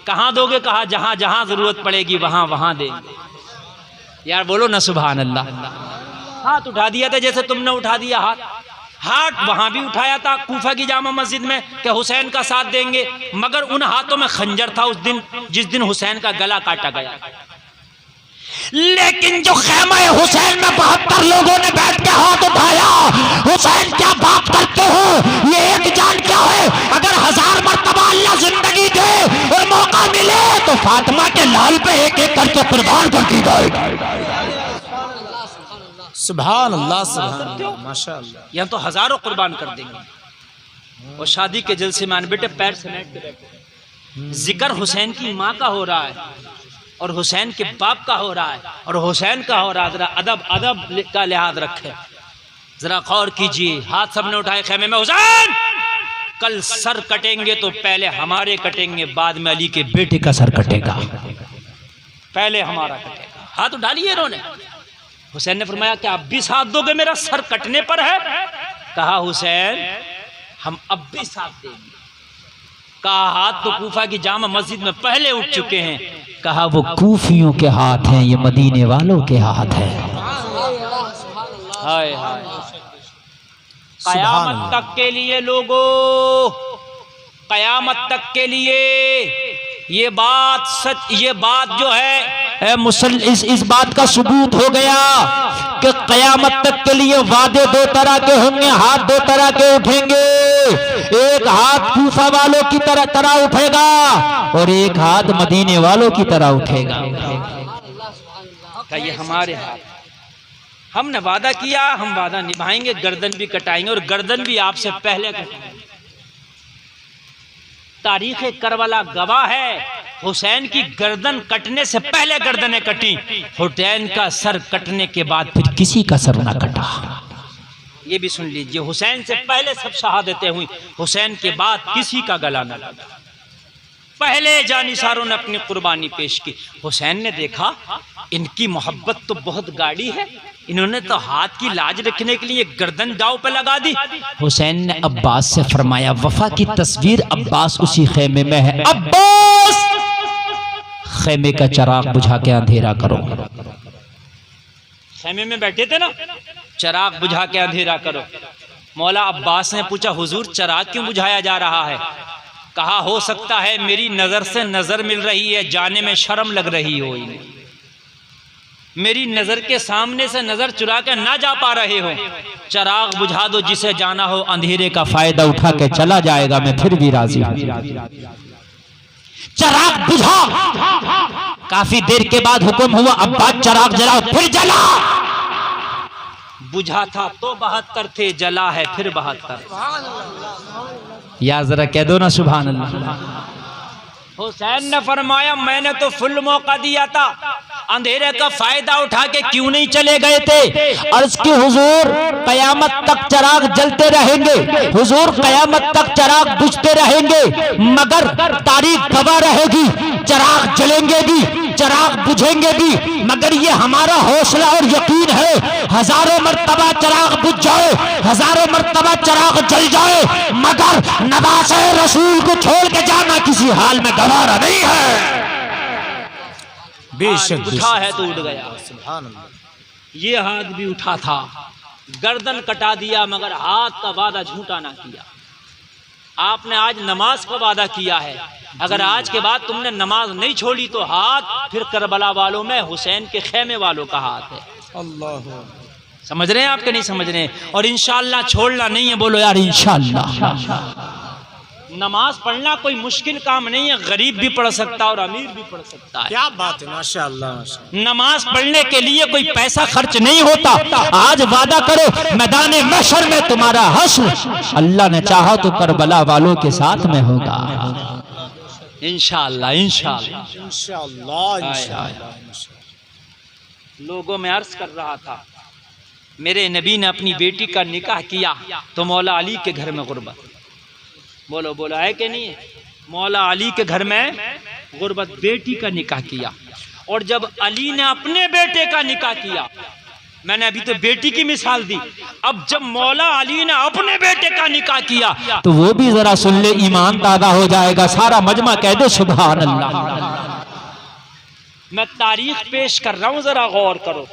कहाँ दोगे? कहा जहां जहां जरूरत पड़ेगी वहां वहां देंगे। यार बोलो ना सुभान अल्लाह। हाथ उठा दिया था जैसे तुमने उठा दिया हाथ वहां भी उठाया था कूफा की जामा मस्जिद में कि हुसैन का साथ देंगे, मगर उन हाथों में खंजर था उस दिन जिस दिन हुसैन का गला काटा गया। लेकिन जो खेमा हुसैन में 72 लोगों ने बैठ के हाथ उठाया, हुसैन क्या बात करते हो, ये एक जान क्या है। अगर 1000 मर्तबा अल्लाह जिंदगी दे और मौका मिले तो फातिमा के लाल पे एक एक करके कुर्बान कर दी जाएगी। सुभान अल्लाह सुभान माशाअल्लाह। यहाँ तो हजारों कुर्बान कर देंगे। और शादी के जलसे में बेटे पैर समेट के बैठे, जिक्र हुसैन की माँ का हो रहा है और हुसैन के बाप का हो रहा है और हुसैन का हो रहा है। जरा अदब अदब का लिहाज रखे, जरा गौर कीजिए। हाथ सबने उठाए खेमे में। हुसैन कल सर कटेंगे तो पहले हमारे कटेंगे, बाद में अली के बेटे का सर कटेगा, पहले हमारा कटेगा। हाथ उठा लिए इन्होंने। हुसैन ने फरमाया कि आप भी साथ दोगे, मेरा सर कटने पर है? कहा हुसैन हम अब भी साथ देंगे। कहा हाथ तो कूफा की जामा मस्जिद में पहले उठ चुके हैं। कहा वो कूफियों के हाथ हैं, ये मदीने वालों के हाथ हैं। हाय हाय सुभान कयामत अल्लाह। तक के लिए लोगों, कयामत तक के लिए ये बात सच, ये बात जो है इस बात का सबूत हो गया कि कयामत तक के लिए वादे दो तरह के होंगे, हाथ दो तरह के उठेंगे। एक हाथ कूफा वालों की तरह उठेगा और एक हाथ मदीने वालों की तरह उठेगा। ये हमारे हाथ, हमने वादा किया, हम वादा निभाएंगे, गर्दन भी कटाएंगे और गर्दन भी आपसे पहले कटाएंगे। तारीख करबला गवाह है, हुसैन की गर्दन कटने से पहले गर्दनें कटी, हुसैन का सर कटने के बाद फिर किसी का सर ना कटा। ये भी सुन लीजिए, हुसैन से पहले सब शहादतें हुई, हुसैन के बाद किसी का गला न लगा। पहले जानिसारों ने अपनी कुर्बानी पेश की। हुसैन ने देखा इनकी मोहब्बत तो बहुत गाढ़ी है, इन्होंने तो हाथ की लाज रखने के लिए गर्दन दांव पे लगा दी। हुसैन ने अब्बास से फरमाया, वफा की तस्वीर अब्बास उसी खेमे में है, अब्बास खेमे का चिराग बुझा के अंधेरा करो। खेमे में बैठे थे ना, चिराग बुझा के अंधेरा करो। मौला अब्बास ने पूछा, हुजूर चिराग क्यों बुझाया जा रहा है? कहा, हो सकता है मेरी नजर से नजर मिल रही है, जाने में शर्म लग रही हो, मेरी नजर के सामने से नजर चुरा के ना जा पा रहे हो, चिराग बुझा दो, जिसे जाना हो अंधेरे का फायदा उठा के चला जाएगा, मैं फिर भी राजी हूं। चिराग बुझा। काफी देर के बाद हुक्म हुआ, अब्बास चिराग जलाओ, फिर जला। बुझा था तो 72 थे, जला है फिर 72। या जरा कह दो ना सुभान अल्लाह। हुसैन ने फरमाया, मैंने तो फुल मौका दिया था, अंधेरे का फायदा उठा के क्यों नहीं चले गए थे? अर्ज की हुजूर कयामत तक चिराग जलते रहेंगे, हुजूर कयामत तक चिराग बुझते रहेंगे, मगर तारीख गवाह रहेगी, चिराग जलेंगे भी, चिराग बुझेंगे भी, मगर ये हमारा हौसला और यकीन है, हजारों मर्तबा चिराग बुझ जाए, हजारों मर्तबा चिराग जल जाए, मगर नवासे रसूल को छोड़ के जाना किसी हाल में गवारा नहीं है। बेशक उठा है तो उठ गया। ये हाथ भी उठा था, गर्दन कटा दिया, मगर हाथ का वादा झूठा ना किया। आपने आज नमाज का वादा किया है, अगर आज के बाद तुमने नमाज नहीं छोड़ी तो हाथ फिर करबला वालों में हुसैन के खेमे वालों का हाथ है। अल्लाह, समझ रहे हैं आपके नहीं समझ रहे हैं? और इंशाअल्लाह छोड़ना नहीं है, बोलो यार इंशाअल्लाह। नमाज पढ़ना कोई मुश्किल काम नहीं है, गरीब भी पढ़ सकता है और अमीर भी पढ़ सकता है। क्या बात है, माशाअल्लाह माशाअल्लाह। नमाज पढ़ने के लिए कोई पैसा खर्च नहीं होता। आज वादा करो मैदान महशर में तुम्हारा हश्र अल्लाह ने चाहा तो करबला वालों के साथ में होगा। इंशाअल्लाह इंशाअल्लाह इंशाअल्लाह इंशाअल्लाह। लोगों में अर्ज कर रहा था, मेरे नबी ने अपनी बेटी का निकाह किया तो मौला अली के घर में गुर्बत। बोलो बोलो, है कि नहीं? मौला अली के घर में गुर्बत, बेटी का निकाह किया। और जब अली ने अपने बेटे का निकाह किया, मैंने अभी तो बेटी की मिसाल दी, अब जब मौला अली ने अपने बेटे का निकाह किया तो वो भी जरा सुन ले, ईमान ताज़ा हो जाएगा, सारा मजमा कह दे सुभान अल्लाह। मैं तारीख पेश कर रहा हूं, जरा गौर करो।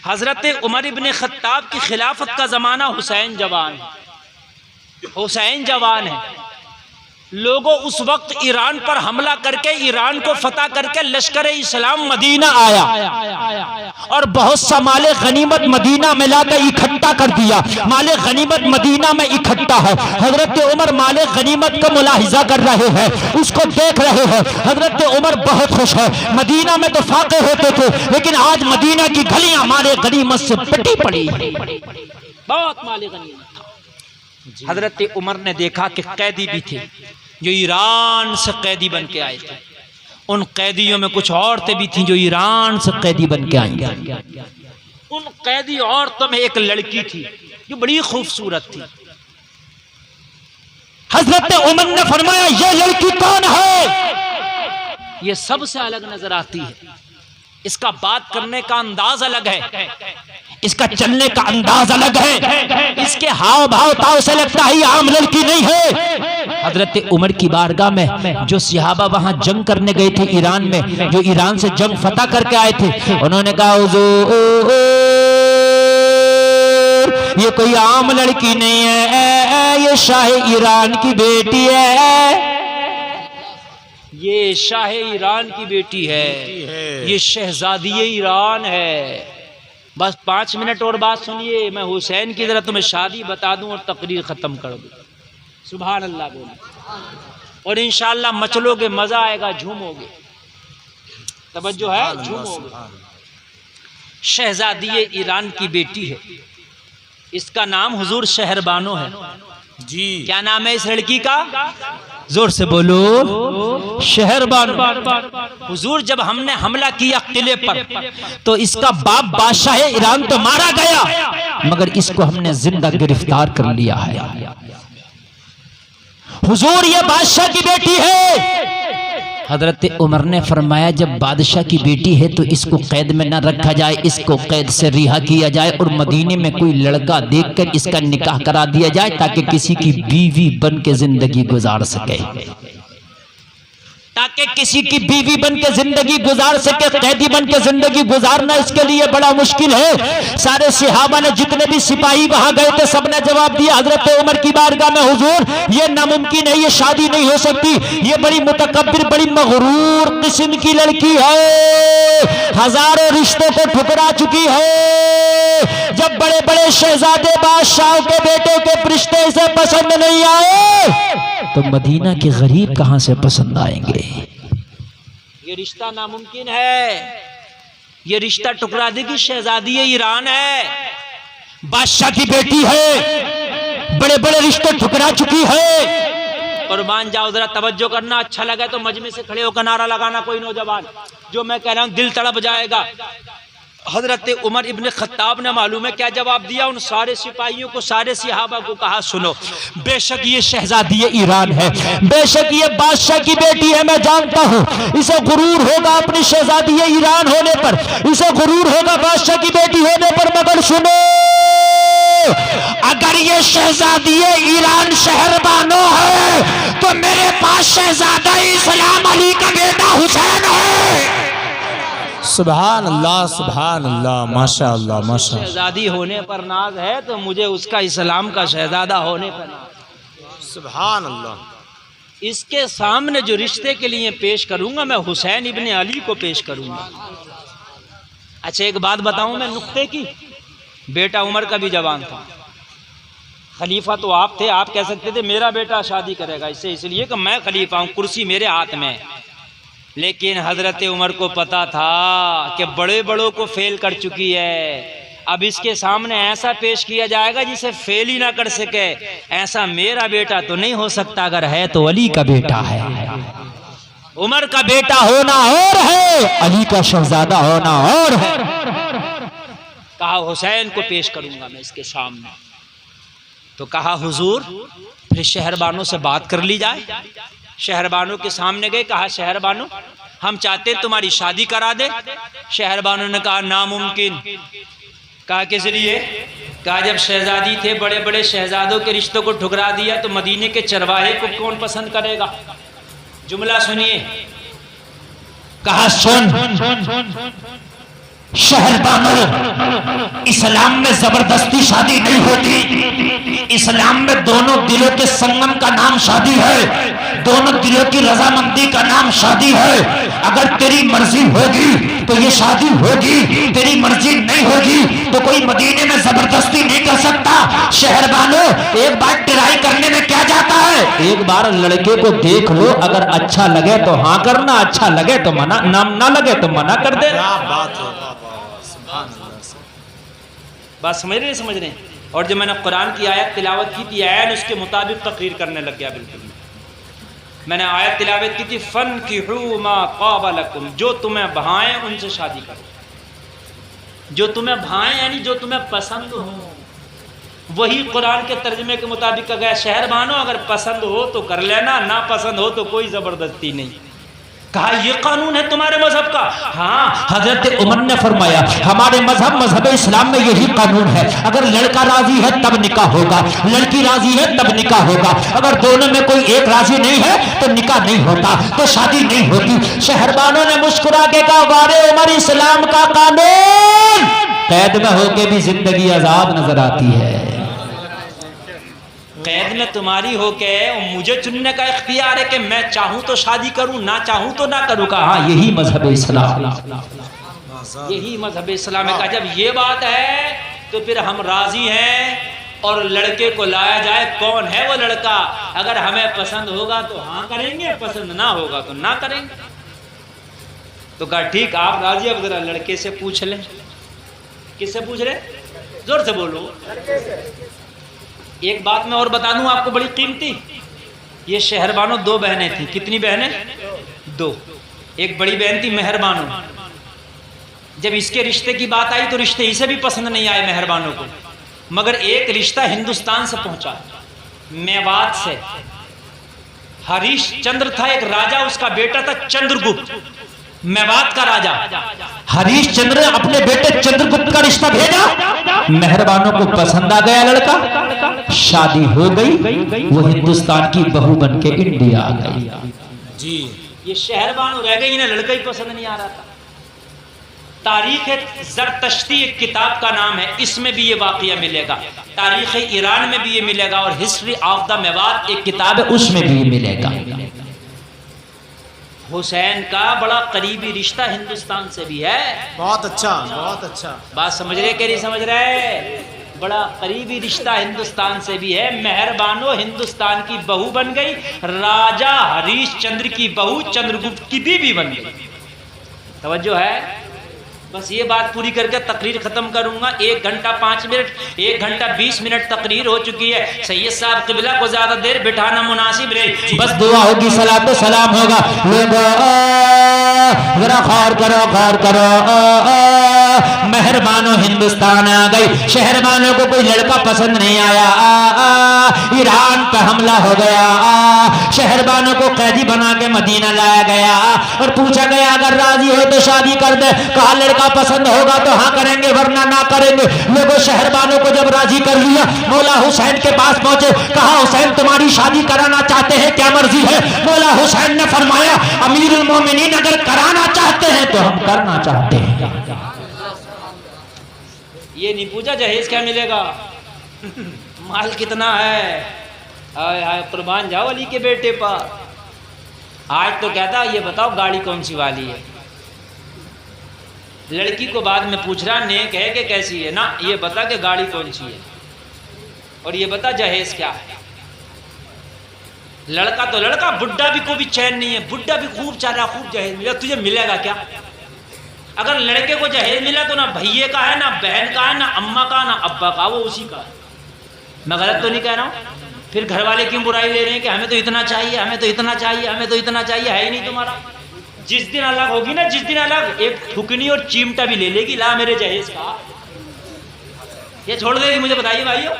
हजरत उमर इब्ने खत्ताब की खिलाफत का जमाना, हुसैन जवान है, हुसैन जवान है। लोगों उस वक्त ईरान पर हमला करके, ईरान को फतह करके लश्कर इस्लाम मदीना आया और बहुत सा माले गनीमत मदीना में लाकर इकट्ठा कर दिया। माले गनीमत मदीना में इकट्ठा है, हजरत उमर माले गनीमत का मुलाहिजा कर रहे हैं, उसको देख रहे हैं। हजरत उमर बहुत खुश है। मदीना में तो फाके होते थे, लेकिन आज मदीना की गलियां माले गनीमत से पिटी पड़ी, बहुत माले गनीमत था। हजरत उमर ने देखा कि कैदी भी थे जो ईरान से कैदी बन के आए थे। उन कैदियों में कुछ औरतें भी थीं जो ईरान से कैदी बन के आई। उन कैदी औरतों में एक लड़की थी जो बड़ी खूबसूरत थी। हजरत उमर ने फरमाया, ये लड़की कौन है? ये सबसे अलग नजर आती है, इसका बात करने का अंदाज अलग है, इसका चलने का अंदाज अलग है, इसके हाव भाव ताव से लगता है आम लड़की नहीं है। हजरत उमर की बारगाह में जो सहाबा वहां जंग करने गए थे ईरान में, जो ईरान से जंग फतह करके आए थे, उन्होंने कहा ये कोई आम लड़की नहीं है, ये शाह ईरान की बेटी है, ये शाह ईरान की बेटी है, ये शहजादी ईरान है। बस 5 मिनट और बात सुनिए, मैं हुसैन की तरह तुम्हें शादी बता दूं और तकरीर ख़त्म कर दूं। सुभान अल्लाह बोलो और इंशाअल्लाह मचलोगे, मज़ा आएगा, झूमोगे। तवज्जो है, झूमोगे। शहजादी ईरान की बेटी है, इसका नाम हुजूर शहरबानो है जी। क्या नाम है इस लड़की का? जोर से बोलो, शहरबानो। हुजूर जब हमने हमला किया किले पर तो इसका बाप बादशाह ईरान तो मारा गया, मगर इसको हमने जिंदा गिरफ्तार कर लिया है। हुजूर ये बादशाह की बेटी है। हजरत उमर ने फरमाया जब बादशाह की बेटी है तो इसको कैद में न रखा जाए, इसको कैद से रिहा किया जाए और मदीने में कोई लड़का देखकर इसका निकाह करा दिया जाए ताकि किसी की बीवी बन के जिंदगी गुजार सके, ताकि किसी की बीवी बन के जिंदगी गुजार सके। कैदी बन के जिंदगी गुजारना इसके लिए बड़ा मुश्किल है। सारे सहाबा ने, जितने भी सिपाही वहां गए थे, सबने जवाब दिया हजरत उमर की बारगाह में, हुजूर ये नामुमकिन है, ये शादी नहीं हो सकती, ये बड़ी मुतकब्बिर, बड़ी मगरूर किस्म की लड़की है, हजारों रिश्तों को ठुकरा चुकी है। जब बड़े बड़े शहजादे बादशाहों के बेटों के रिश्ते इसे पसंद नहीं आए तो मदीना के गरीब कहां से पसंद आएंगे। ये रिश्ता नामुमकिन है, ये रिश्ता टुकरा देगी। शहजादी ईरान है, बादशाह की बेटी है, बड़े बड़े रिश्ते ठुकरा चुकी है। कुर्बान जाओ, जरा तवज्जो करना। अच्छा लगा तो मजमे से खड़े होकर नारा लगाना कोई नौजवान, जो मैं कह रहा हूं दिल तड़प जाएगा। हजरत उमर इब्ने खत्ताब ने मालूम है क्या जवाब दिया? उन सारे सिपाहियों को, सारे सहाबा को कहा, सुनो, बेशक ये शहजादी ईरान है, बेशक ये बादशाह की बेटी है, मैं जानता हूँ इसे गुरूर होगा अपनी शहजादी ईरान होने पर, इसे गुरूर होगा बादशाह की बेटी होने पर, मगर सुनो, अगर ये शहजादी ईरान शहरबानो है तो मेरे पास शहजादा इस्लाम अली का बेटा हुसैन है। सुभान अल्लाह, सुभान अल्लाह, माशा अल्लाह, माशा। शहजादी होने पर नाज है तो मुझे उसका इस्लाम का शहजादा होने पर नाज। सुभान अल्लाह। इसके सामने जो रिश्ते के लिए पेश करूंगा, मैं हुसैन इब्ने अली को पेश करूंगा। अच्छा एक बात बताऊं मैं नुक्ते की, बेटा उमर का भी जवान था, खलीफा तो आप थे, आप कह सकते थे मेरा बेटा शादी करेगा इससे, इसलिए कि मैं खलीफा हूं, कुर्सी मेरे हाथ में है। लेकिन हजरत उमर को पता था कि बड़े बड़ों को फेल कर चुकी है, अब इसके सामने ऐसा पेश किया जाएगा जिसे फेल ही ना कर सके। ऐसा मेरा बेटा तो नहीं हो सकता, अगर है तो अली का बेटा है। उमर का बेटा होना और है, अली का शहजादा होना और है। कहा हुसैन को पेश करूंगा मैं इसके सामने। तो कहा हुजूर फिर शहरबानों से बात कर ली जाए। शहरबानों के सामने गए, कहा शहरबानों हम चाहते हैं तुम्हारी शादी करा दे। शहरबानों ने कहा नामुमकिन। कहा किस लिए? कहा जब शहजादी थे, बड़े बड़े शहजादों के रिश्तों को ठुकरा दिया तो मदीने के चरवाहे को कौन पसंद करेगा। जुमला सुनिए। कहा सुन शहरबानों, इस्लाम में जबरदस्ती शादी नहीं होती, इस्लाम में दोनों दिलों के संगम का नाम शादी है, दोनों दिलों की रजामंदी का नाम शादी है। अगर तेरी मर्जी होगी तो ये शादी होगी, तेरी मर्जी नहीं होगी तो कोई मदीने में जबरदस्ती नहीं कर सकता। शहरबानों, एक बार ट्राई करने में क्या जाता है, एक बार लड़के को देख लो, अगर अच्छा लगे तो हाँ करना, अच्छा लगे तो मना, ना लगे तो मना कर दे। बात समझ रहे समझ रहे। और जब मैंने कुरान की आयत तिलावत की थी, ऐन उसके मुताबिक तकरीर करने लग गया। बिल्कुल मैंने आयत तिलावत की थी, फन की मा क़ाब लकुम, जो तुम्हें भाएं उनसे शादी करो। जो तुम्हें भाएं यानी जो तुम्हें पसंद हो, वही कुरान के तर्जमे के मुताबिक का गया। शहरबानों, अगर पसंद हो तो कर लेना, ना पसंद हो तो कोई जबरदस्ती नहीं। कहा ये कानून है तुम्हारे मजहब का? हाँ। हजरत उमर ने फरमाया हमारे मजहब इस्लाम में यही कानून है, अगर लड़का राजी है तब निकाह होगा, लड़की राजी है तब निकाह होगा, अगर दोनों में कोई एक राजी नहीं है तो निकाह नहीं होता, तो शादी नहीं होती। शहरबानों ने मुस्कुरा के कहा वारे उमर, इस्लाम का कानून कैद में होके भी जिंदगी आजाद नजर आती है। कैद में तुम्हारी हो के मुझे चुनने का इख्तियार है कि मैं चाहूं तो शादी करूं, ना चाहूं तो ना करूं। कहा हाँ, यही मजहब इस्लाम, यही मजहब इस्लाम है। जब ये बात है तो फिर हम राजी हैं और लड़के को लाया जाए। कौन है वो लड़का? अगर हमें पसंद होगा तो हाँ करेंगे, पसंद ना होगा तो ना करेंगे। तो कहा ठीक, आप राजी? अब जरा लड़के से पूछ लें। किससे पूछ रहे? जोर से बोलो। एक बात मैं और बता दूं आपको बड़ी कीमती। ये शहरबानो 2 बहनें थी। कितनी बहनें? 2। एक बड़ी बहन थी मेहरबानो। जब इसके रिश्ते की बात आई तो रिश्ते इसे भी पसंद नहीं आए मेहरबानो को, मगर एक रिश्ता हिंदुस्तान से पहुंचा, मेवात से। हरीश चंद्र था एक राजा, उसका बेटा था चंद्रगुप्त, मेवात का राजा। हरीश चंद्र ने अपने बेटे चंद्रगुप्त का रिश्ता भेजा, मेहरबानों को पसंद आ गया लड़का, शादी हो गई, वो हिंदुस्तान की बहू बन के इंडिया आ गई। जी, ये शहरबानो रह गई, इन्हें लड़का ही पसंद नहीं आ रहा था। तारीख ज़रतश्ती एक किताब का नाम है, इसमें भी ये वाक़या मिलेगा। तारीख ईरान में भी ये मिलेगा और हिस्ट्री ऑफ द मेवात एक किताब है, उसमें भी ये मिलेगा। हुसैन का बड़ा करीबी रिश्ता हिंदुस्तान से भी है। बहुत अच्छा, बहुत अच्छा। बात समझ रहे कि नहीं समझ रहे? बड़ा करीबी रिश्ता हिंदुस्तान से भी है। मेहरबानो हिंदुस्तान की बहू बन गई, राजा हरीश चंद्र की बहू चंद्रगुप्त की बीवी बन गई। तवज्जो है? बस ये बात पूरी करके तकरीर खत्म करूंगा। 1 घंटा 5 मिनट, 1 घंटा 20 मिनट तकरीर हो चुकी है। सैयद साहब क़िबला को ज्यादा देर बिठाना मुनासिब नहीं। बस दुआ होगी, सलात तो सलाम होगा। जरा गौर करो, गौर करो। मेहरबानो हिंदुस्तान आ गई, शहरबानों को कोई लड़का पसंद नहीं आया। ईरान पे हमला हो गया, शहरबानों को कैदी बना के मदीना लाया गया और पूछा गया अगर राजी हो तो शादी कर दे। कहा लड़का पसंद होगा तो हाँ करेंगे, वरना ना करेंगे। लोगों शहरबानों को जब राजी कर लिया, मौला हुसैन के पास पहुंचे। कहा हुसैन तुम्हारी शादी कराना चाहते हैं, क्या मर्जी है? मौला हुसैन ने फरमाया अमीरुल मोमिनीन अगर कराना चाहते हैं तो हम करना चाहते हैं। ये नहीं पूछा जहेज क्या मिलेगा, माल कितना है। आय हाय कुर्बान जाओ अली के बेटे पर। आज तो कहता ये बताओ गाड़ी कौन सी वाली है। लड़की को बाद में पूछ रहा नेक है कि कैसी है ना, ये बता कि गाड़ी कौन सी है और ये बता जहेज क्या है। लड़का तो लड़का, बुड्ढा भी को भी चैन नहीं है। बुड्ढा भी खूब चाह रहा, खूब जहेज मिला, तुझे मिलेगा क्या? अगर लड़के को जहेज मिला तो ना भैये का है, ना बहन का है, ना अम्मा का, ना अब्बा का, वो उसी का है। मैं गलत तो नहीं कह रहा हूँ? फिर घर वाले क्यों बुराई ले रहे हैं कि हमें तो इतना चाहिए, हमें तो इतना चाहिए, हमें तो इतना चाहिए? है ही नहीं तुम्हारा। जिस दिन अलग होगी ना, जिस दिन अलग, एक थुकनी और चिमटा भी ले लेगी, ला मेरे जहेज का, ये छोड़ देगी। मुझे बताइए भाइयों,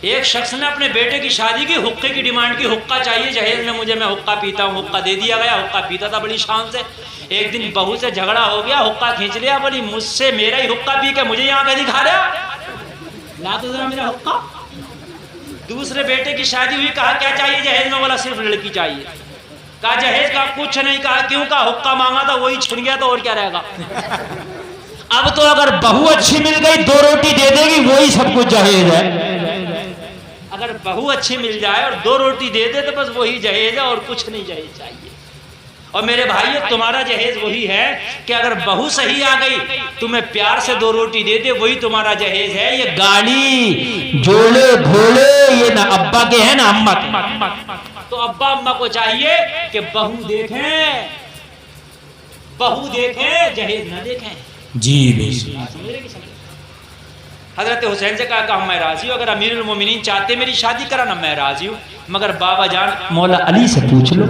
एक शख्स ने अपने बेटे की शादी की, हुक्के की डिमांड की, हुक्का चाहिए जहेज में मुझे, मैं हुक्का पीता हूँ। हुक्का दे दिया गया, हुक्का पीता था बड़ी शान से। एक दिन बहू से झगड़ा हो गया, हुक्का खींच लिया, बोली मुझसे मेरा ही हुक्का पी के मुझे यहाँ पे दिखा रहा, ला तो जरा मेरा हुक्का। दूसरे बेटे की शादी हुई, कहा क्या चाहिए जहेज में? बोला सिर्फ लड़की चाहिए। कहा जहेज का कुछ नहीं। कहा क्यों? कहा हुक्का मांगा था वही छिन गया तो और क्या रहेगा। अब तो अगर बहू अच्छी मिल गई 2 रोटी दे देगी, वही सब कुछ जहेज है। अगर बहू अच्छी मिल जाए और 2 रोटी दे दे तो बस वही जहेज है और कुछ नहीं जहेज चाहिए। और मेरे भाइयों तुम्हारा जहेज वही है कि अगर बहू सही आ गई, तुम्हें प्यार से 2 रोटी दे दे, वही तुम्हारा जहेज है। ये गाड़ी जोड़े घोड़े ये ना अब्बा के हैं ना अम्मा के। तो अब्बा अम्मा को चाहिए कि बहू देखें, बहू देखें, जहेज न देखें। जी हजरत हुसैन से कहा मैं राजी हूँ, अगर अमीरुल मोमिनीन चाहते मेरी शादी कराना मैं राजी हूँ, मगर बाबा जान मौला अली से पूछ लो।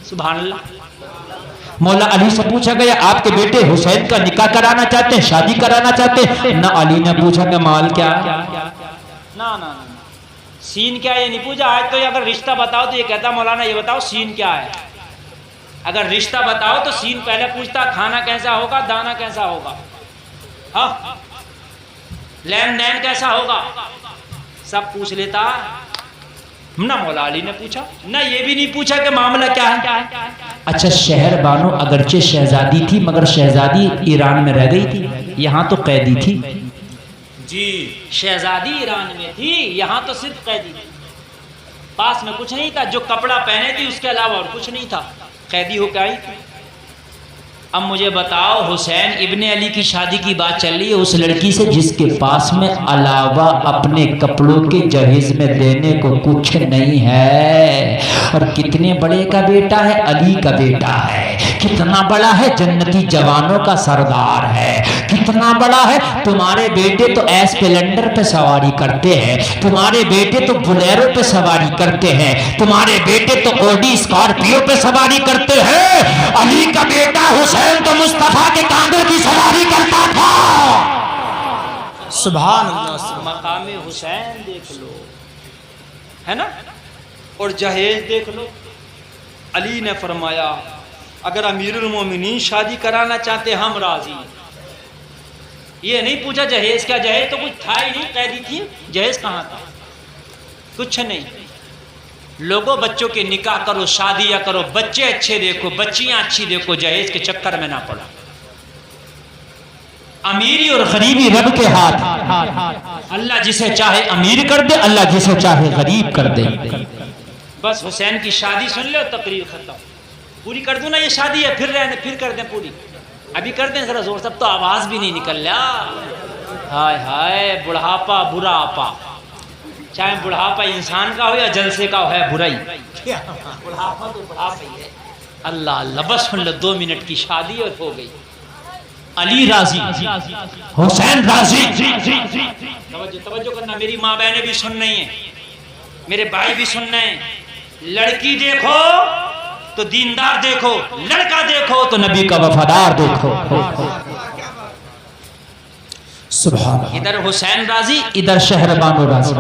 सुभान अल्लाह। मौला अली से पूछा गया आपके बेटे हुसैन का निकाह कराना चाहते हैं, शादी कराना चाहते हैं? ना अली ने पूछा कि माल क्या है, ना ना सीन क्या है, ये नहीं पूछा। आज तो अगर रिश्ता बताओ तो ये कहता मौलाना ये बताओ सीन क्या है। अगर रिश्ता बताओ तो सीन पहले पूछता, खाना कैसा होगा, दाना कैसा होगा, हाँ लेन देन कैसा होगा, सब पूछ लेता। ना मौला अली ने पूछा, ना ये भी नहीं पूछा कि मामला क्या है। अच्छा, शहर बानो अगरचे शहजादी थी मगर शहजादी ईरान में रह गई थी, यहाँ तो कैदी थी। जी, शहजादी ईरान में थी, यहाँ तो सिर्फ कैदी थी। पास में कुछ नहीं था, जो कपड़ा पहने थी उसके अलावा और कुछ नहीं था, कैदी होकर आई थी। अब मुझे बताओ, हुसैन इब्ने अली की शादी की बात चल रही है उस लड़की से जिसके पास में अलावा अपने कपड़ों के जहेज में देने को कुछ नहीं है, और कितने बड़े का बेटा है, अली का बेटा है, कितना बड़ा है, जन्नती जवानों का सरदार है, कितना बड़ा है। तुम्हारे बेटे तो एस्प्लेंडर पे सवारी करते हैं, तुम्हारे बेटे तो बुलेरो पे सवारी करते हैं, तुम्हारे बेटे तो ऑडी स्कॉर्पियो पे सवारी करते हैं। अली का बेटा हुसैन तो मुस्तफा के कांधे की सवारी करता था। सुभान अल्लाह। मकामे हुसैन देख लो, है ना, और जहेज देख लो। अली ने फरमाया अगर अमीरुल मोमिनीन शादी कराना चाहते हम राजी। ये नहीं पूछा जहेज क्या, जहेज तो कुछ था ही नहीं, कैदी थी, जहेज कहाँ था, कुछ नहीं। लोगों बच्चों के निकाह करो, शादियां करो, बच्चे अच्छे देखो, बच्चियां अच्छी देखो, जहेज के चक्कर में ना पड़ो। अमीरी और गरीबी रब के हाथ, अल्लाह जिसे चाहे अमीर कर दे, अल्लाह जिसे चाहे गरीब कर दे। बस हुसैन की शादी सुन लो, तकरीर खत्म। पूरी कर दूं ना, ये शादी है, फिर कर दें पूरी, अभी कर दें जरा जोर, सब तो आवाज भी नहीं निकल रहा। हाय हाय, बुढ़ापा बुरा आपा, चाहे बुढ़ापा इंसान का हो या जलसे का हो, है बुराई। बुढ़ापा तो बुढ़ापा ही है। अल्लाह अल्लाह, बस सुन लो, 2 मिनट की शादी और हो गई। अली राजी, हुसैन राजी। तवज्जो करना, मेरी माँ बहनें भी सुन रही हैं, मेरे भाई भी सुन रहे हैं। लड़की देखो तो दीनदार देखो, लड़का देखो तो नबी का वफादार देखो। सुभान। इधर हुसैन राजी, इधर शहरबानो राजी।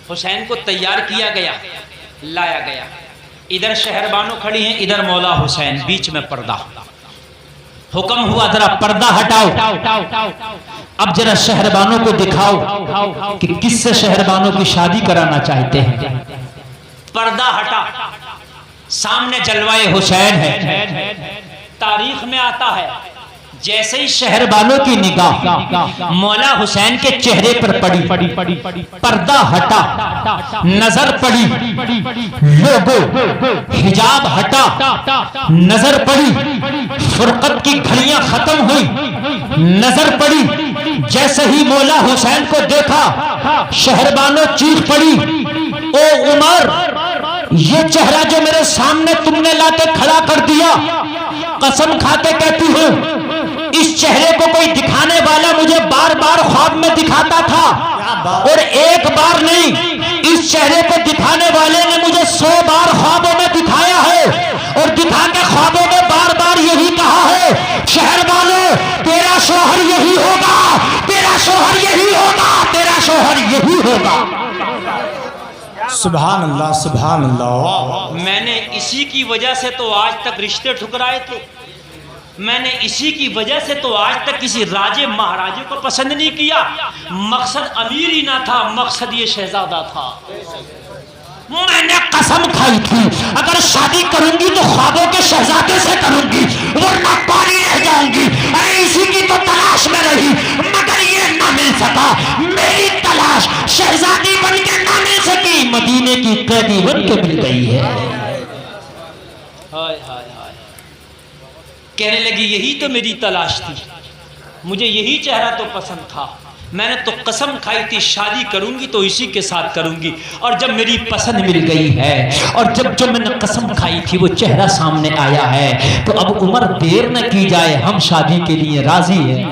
हुसैन को तैयार किया गया, लाया गया, इधर शहरबानो खड़ी हैं, इधर मौला हुसैन, बीच में पर्दा। हुक्म हुआ जरा पर्दा हटाओ, अब जरा शहरबानों को दिखाओ कि किससे शहरबानों की शादी कराना चाहते हैं। पर्दा हटा, सामने जलवाए हुसैन है। तारीख में आता है जैसे ही शहरबानों की निगाह मौला हुसैन के चेहरे पर पड़ी, पर्दा हटा, नजर पड़ी, लोगों हिजाब हटा, नजर पड़ी, फुरकत की घड़ियां खत्म हुई, नजर पड़ी। जैसे ही मौला हुसैन को देखा, शहरबानों चीख पड़ी, ओ उमर, ये चेहरा जो मेरे सामने तुमने लाके खड़ा कर दिया, कसम खाते कहती हूँ इस चेहरे को कोई दिखाने वाला मुझे बार बार ख्वाब में दिखाता था, और एक बार नहीं, इस चेहरे को दिखाने वाले ने मुझे 100 बार ख्वाबों में दिखाया है, और दिखा के ख्वाबों में बार बार यही कहा है, शहर वालों तेरा शोहर यही होगा, तेरा शोहर यही होगा, तेरा शोहर यही होगा। सुभान अल्लाह, सुभान अल्लाह। मैंने इसी की वजह से तो आज तक रिश्ते ठुकराए थे, मैंने इसी की वजह से तो आज तक किसी राजे महाराजे को पसंद नहीं किया। मकसद अमीर ही ना था, मकसद ये शहजादा था। मैंने कसम खाई थी अगर शादी करूंगी तो ख्वाबों के शहजादे से करूंगी, वरना पानी रह जाऊंगी। अरे इसी की तो तलाश में रही, मगर ये ना मिल सका। मेरी तलाश शहजादी बन के ना मिल सकी, मदीने की कैदी बन के मिल गई है। हाय हाय हाय, कहने लगी यही तो मेरी तलाश थी, मुझे यही चेहरा तो पसंद था। मैंने तो कसम खाई थी शादी करूंगी तो इसी के साथ करूंगी, और जब मेरी पसंद मिल गई है, और जब जो मैंने कसम खाई थी वो चेहरा सामने आया है, तो अब उमर देर न की जाए, हम शादी के लिए राजी हैं।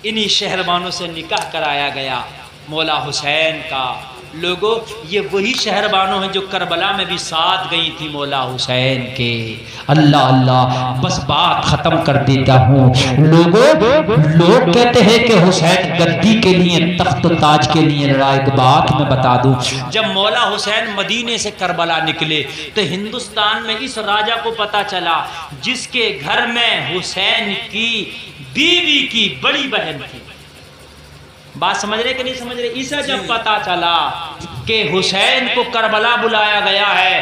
इन्हीं शहरबानों से निकाह कराया गया मौला हुसैन का। लोगों, ये वही शहरबानों हैं जो करबला में भी साथ गई थी मौला हुसैन के। अल्लाह अल्लाह, बस बात खत्म कर देता हूँ। लोग कहते हैं कि हुसैन गद्दी के लिए, तख्त ताज के लिए लड़ा। एक बात मैं बता दूं, जब मौला हुसैन मदीने से करबला निकले तो हिंदुस्तान में इस राजा को पता चला जिसके घर में हुसैन की बीवी की बड़ी बहन थी, बात समझ रहे कि नहीं समझ रहे? इसे जब पता चला कि हुसैन को करबला बुलाया गया है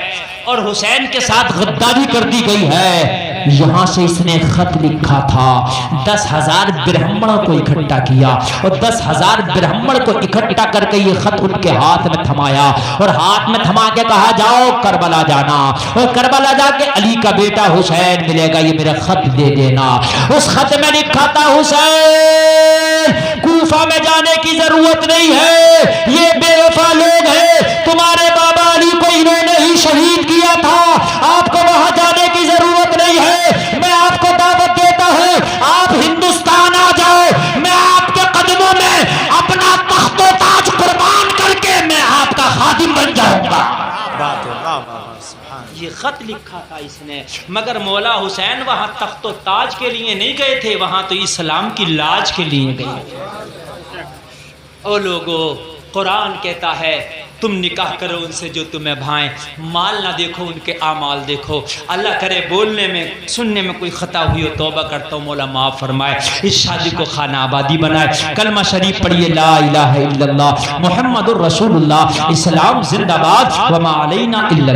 और हुसैन के साथ गद्दारी कर दी गई है, यहाँ से इसने खत लिखा था। 10,000 ब्राह्मणों को इकट्ठा किया और 10,000 ब्राह्मण को इकट्ठा करके ये खत उनके हाथ में थमाया और हाथ में थमा के कहा जाओ करबला जाना और करबला जाके अली का बेटा हुसैन मिलेगा, ये मेरा खत दे देना। उस खत में लिखा था हुसैन कूफा में जाने की जरूरत नहीं है, ये बेवफा लोग हैं, तुम्हारे बाबा अली को इन्होंने ही शहीद किया था, आपको वहां जाने की जरूरत नहीं है। मैं आपको दावत देता हूं, आप हिंदुस्तान आ जाओ, मैं आपके कदमों में अपना तख्तो ताज कुर्बान करके मैं आपका खादिम बन जाऊंगा। ये खत लिखा था इसने, मगर मौला हुसैन वहां तख्तो ताज के लिए नहीं गए थे, वहां तो इस्लाम की लाज के लिए गए। ओ लोगो, कुरान कहता है तुम निकाह करो उनसे जो तुम्हें भाएं, माल ना देखो उनके आमाल देखो। अल्लाह करे बोलने में सुनने में कोई खता हुई हो तौबा करता हूँ, मौला माफ़ फरमाए, इस शादी को खाना आबादी बनाए। कलमा शरीफ पढ़िए, ला इलाहा इल्लल्लाह मुहम्मदुर रसूलुल्लाह, इस्लाम जिंदाबाद, वमा अलैना इल्लल